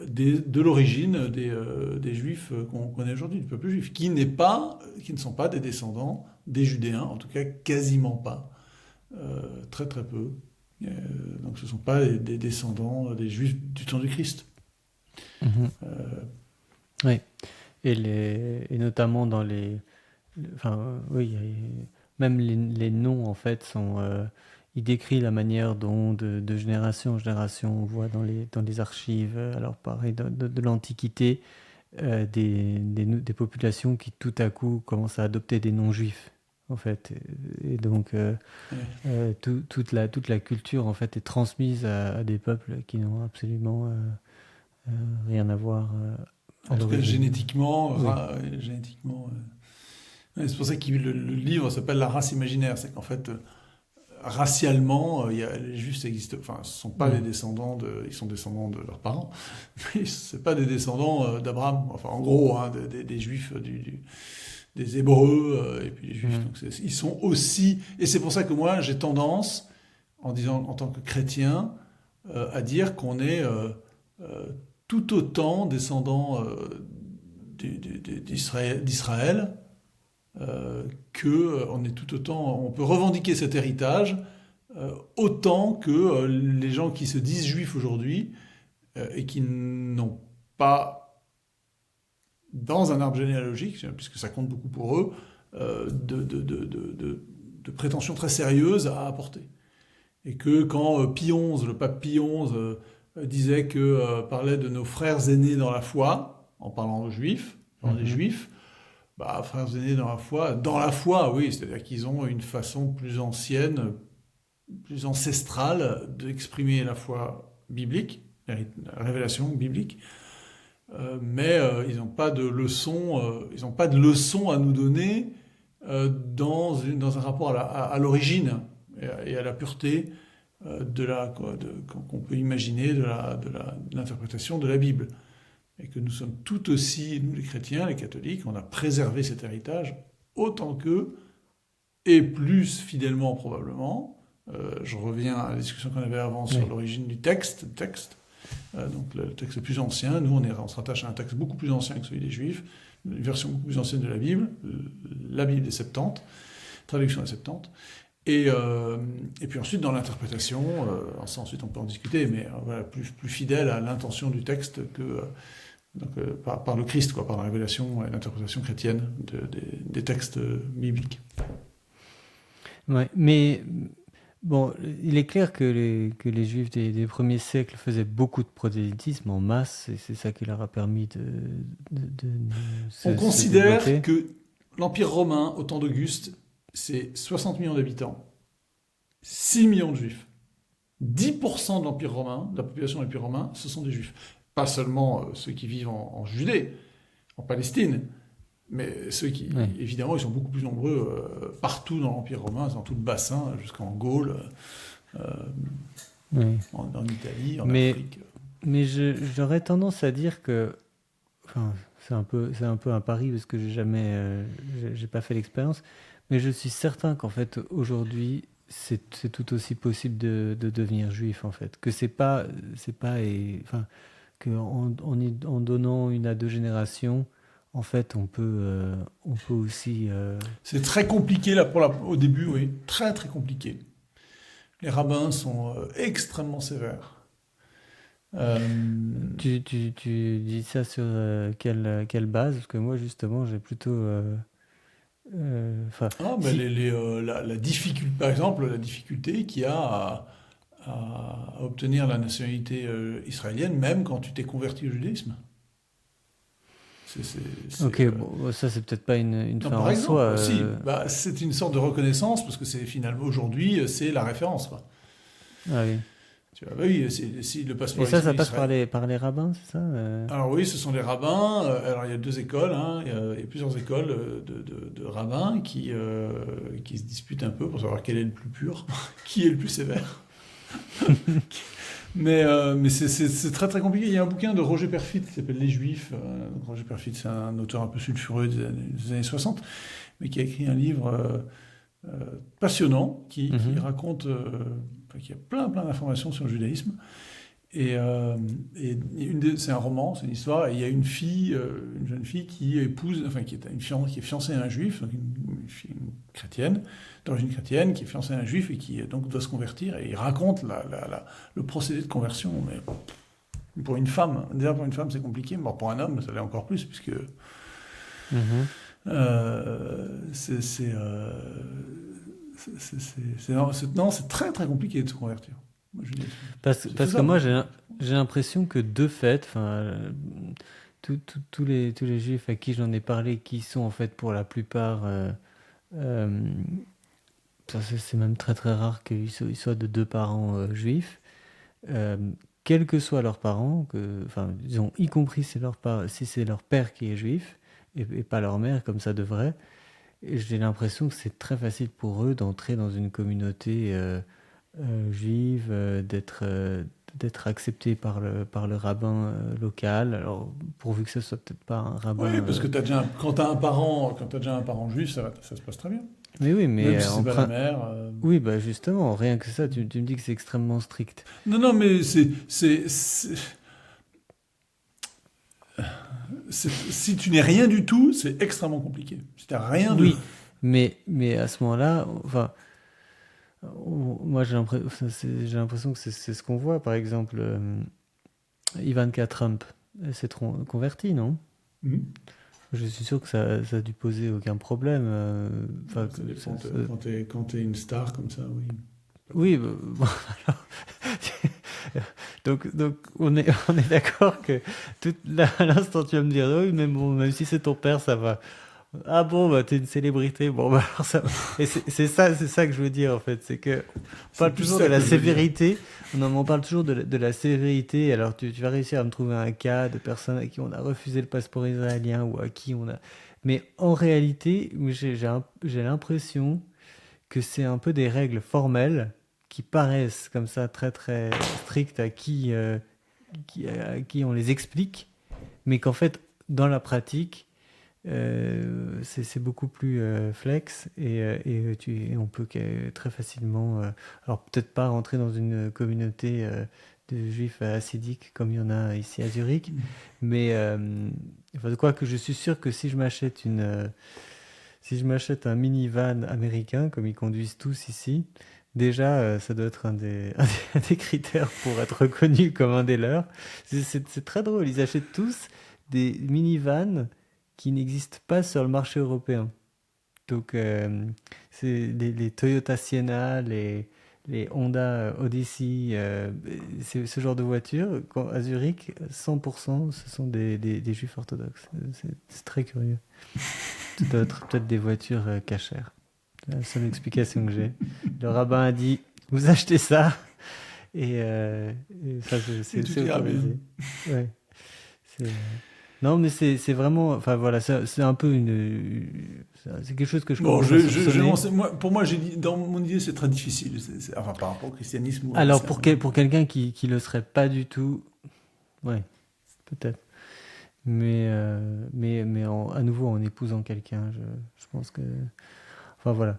de l'origine des Juifs qu'on connaît aujourd'hui, du peuple juif, qui ne sont pas des descendants des Judéens, en tout cas quasiment pas, très très peu. Donc ce ne sont pas des descendants des Juifs du temps du Christ. Oui. Et notamment dans même les noms en fait sont. Il décrit la manière dont de génération en génération on voit dans les archives. Alors pareil de l'Antiquité des populations qui tout à coup commencent à adopter des noms juifs en fait. Et donc toute la culture en fait est transmise à des peuples qui n'ont absolument rien à voir. En tout cas, génétiquement. C'est pour ça que le livre s'appelle La race imaginaire. C'est qu'en fait, racialement, les Juifs existent. Enfin, ce sont pas des descendants ils sont descendants de leurs parents, mais c'est pas des descendants d'Abraham. Enfin, en gros, des Juifs des Hébreux et puis les Juifs. Donc, ils sont aussi. Et c'est pour ça que moi, j'ai tendance, en tant que chrétien, à dire qu'on est tout autant descendants d'Israël que on est tout autant, on peut revendiquer cet héritage autant que les gens qui se disent juifs aujourd'hui et qui n'ont pas dans un arbre généalogique, puisque ça compte beaucoup pour eux, de prétentions très sérieuses à apporter. Et que quand Pie XI, le pape Pie XI disait parlait de nos frères aînés dans la foi, en parlant aux juifs, des juifs, frères aînés dans la foi, oui, c'est-à-dire qu'ils ont une façon plus ancienne, plus ancestrale d'exprimer la foi biblique, la révélation biblique, mais ils n'ont pas de leçon à nous donner dans un rapport à l'origine et à la pureté qu'on peut imaginer de l'interprétation de la Bible. Et que nous sommes tout aussi, nous les chrétiens, les catholiques, on a préservé cet héritage autant qu'eux, et plus fidèlement probablement. Je reviens à la discussion qu'on avait avant sur l'origine du texte. Donc le texte plus ancien, nous on se rattache à un texte beaucoup plus ancien que celui des Juifs, une version beaucoup plus ancienne de la Bible des Septante, traduction des Septante. Et puis ensuite, dans l'interprétation, ça ensuite on peut en discuter, mais voilà, plus fidèle à l'intention du texte que par le Christ, quoi, par la révélation et l'interprétation chrétienne des textes bibliques. Ouais, mais bon, il est clair que les Juifs des premiers siècles faisaient beaucoup de prosélytisme en masse, et c'est ça qui leur a permis de On se considère développer. que l'Empire romain, au temps d'Auguste, c'est 60 millions d'habitants, 6 millions de Juifs. 10% de l'Empire romain, de la population de l'Empire romain, ce sont des Juifs. Pas seulement ceux qui vivent en Judée, en Palestine, mais ceux qui, Ouais. évidemment, ils sont beaucoup plus nombreux partout dans l'Empire romain, dans tout le bassin, jusqu'en Gaule, Ouais. en Italie, en Mais, Afrique. mais j'aurais tendance à dire que, enfin, c'est un peu un pari parce que j'ai pas fait l'expérience, mais je suis certain qu'en fait aujourd'hui c'est tout aussi possible de devenir juif en fait, que c'est pas enfin que en donnant une à deux générations, en fait on peut aussi C'est très compliqué là au début, oui, très très compliqué. Les rabbins sont extrêmement sévères. Euh, tu dis ça sur quelle base? Parce que moi justement j'ai plutôt enfin mais si. la difficulté, par exemple, la difficulté qu'il y a à obtenir la nationalité israélienne, même quand tu t'es converti au judaïsme. Ok, bon, ça c'est peut-être pas une Non, fin par en soi. exemple, si, bah, c'est une sorte de reconnaissance parce que c'est finalement aujourd'hui, c'est la référence, quoi. Ah oui. Tu vois, bah oui, si le Et passeport ça passe israélien. par les rabbins, c'est ça Alors oui, ce sont les rabbins. Alors il y a deux écoles, hein. Il y a plusieurs écoles de rabbins qui se disputent un peu pour savoir quel est le plus pur, qui est le plus sévère. Mais c'est très très compliqué. Il y a un bouquin de Roger Perfit qui s'appelle Les Juifs. Donc Roger Perfit, c'est un auteur un peu sulfureux des années 60, mais qui a écrit un livre passionnant qui Mhm. raconte, enfin, qui a plein d'informations sur le judaïsme. Et c'est un roman, c'est une histoire, et il y a une fille, une jeune fille qui épouse, enfin qui est fiancée à un juif, donc une chrétienne, d'origine chrétienne, qui est fiancée à un juif et qui donc doit se convertir, et il raconte le procédé de conversion. Mais pour une femme, déjà pour une femme c'est compliqué, mais pour un homme ça l'est encore plus, puisque Mhm. non, c'est très très compliqué de se convertir. Moi, c'est Parce que faisable. moi j'ai l'impression que de fait, enfin, tous les juifs à qui j'en ai parlé, qui sont en fait pour la plupart, euh, ça, c'est même très très rare ils soient de deux parents juifs, euh, quels que soient leurs parents, enfin, disons, y compris si c'est leur père qui est juif et pas leur mère comme ça devrait. Et j'ai l'impression que c'est très facile pour eux d'entrer dans une communauté juive, d'être accepté par le rabbin local. Alors, pourvu que ce soit peut-être pas un rabbin. Oui, parce que quand t'as déjà un parent juif, ça se passe très bien. Mais oui, Même mais si c'est pas la mère. oui, bah justement, rien que ça, tu me dis que c'est extrêmement strict. Non, non, mais si tu n'es rien du tout, c'est extrêmement compliqué. Si t'as rien de. Oui, mais à ce moment-là, enfin, moi j'ai l'impression que c'est ce qu'on voit. Par exemple, Ivanka Trump, elle s'est convertie, non? Mhm. Je suis sûr que ça a dû poser aucun problème. Enfin, Ça dépend. Quand t'es une star comme ça, oui. oui, bon, alors, donc on est d'accord que là, à l'instant tu vas me dire oui, mais bon, même si c'est ton père, ça va. Ah bon, bah t'es une célébrité. Bon, bah alors ça. Et c'est ça que je veux dire en fait, c'est que on C'est parle plus toujours de ça que la je veux dire. sévérité. On parle toujours de la sévérité. Alors tu vas réussir à me trouver un cas de personnes à qui on a refusé le passeport israélien ou à qui on a. Mais en réalité, j'ai l'impression que c'est un peu des règles formelles qui paraissent comme ça très très strictes à qui on les explique, mais qu'en fait, dans la pratique, c'est beaucoup plus flex et on peut très facilement, alors peut-être pas rentrer dans une communauté de juifs hassidiques comme il y en a ici à Zurich, mais enfin, de quoi que je suis sûr que si je m'achète si je m'achète un minivan américain, comme ils conduisent tous ici, déjà, ça doit être un des critères pour être reconnu comme un des leurs. C'est très drôle, ils achètent tous des minivans qui n'existent pas sur le marché européen. Donc, c'est les Toyota Sienna, les Honda Odyssey, c'est ce genre de voitures. À Zurich, 100%, ce sont des juifs orthodoxes. C'est très curieux. Ça doit être peut-être des voitures cachères. C'est la seule explication que j'ai. Le rabbin a dit, vous achetez ça, et ça, Et tout c'est ira bien. autorisé. Ouais. C'est, non, mais c'est vraiment, enfin voilà, c'est un peu c'est quelque chose que je Bon, commence à soupçonner. pour moi, dans mon idée, c'est très difficile. Enfin, par rapport au christianisme ou à Alors l'islam. pour quelqu'un qui le serait pas du tout, ouais, peut-être. Mais à nouveau en épousant quelqu'un, je pense que, enfin voilà.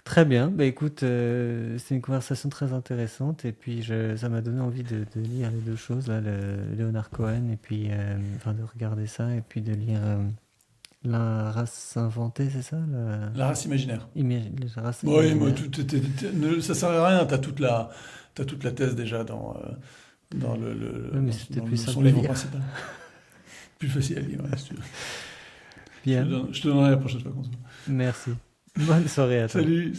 Très bien. Bah écoute, c'est une conversation très intéressante et puis ça m'a donné envie de lire les deux choses là, le Leonard Cohen et puis enfin de regarder ça et puis de lire La race inventée, c'est ça? La race imaginaire. La race Oui, moi, imaginaire. ça sert à rien. T'as toute la thèse déjà Oui, mais c'est peut-être plus son simple à livre lire. principal. Plus facile à lire, ouais, si tu veux. Bien, Je te donnerai la prochaine fois qu'on se voit. merci. Bonne soirée à toi. Salut!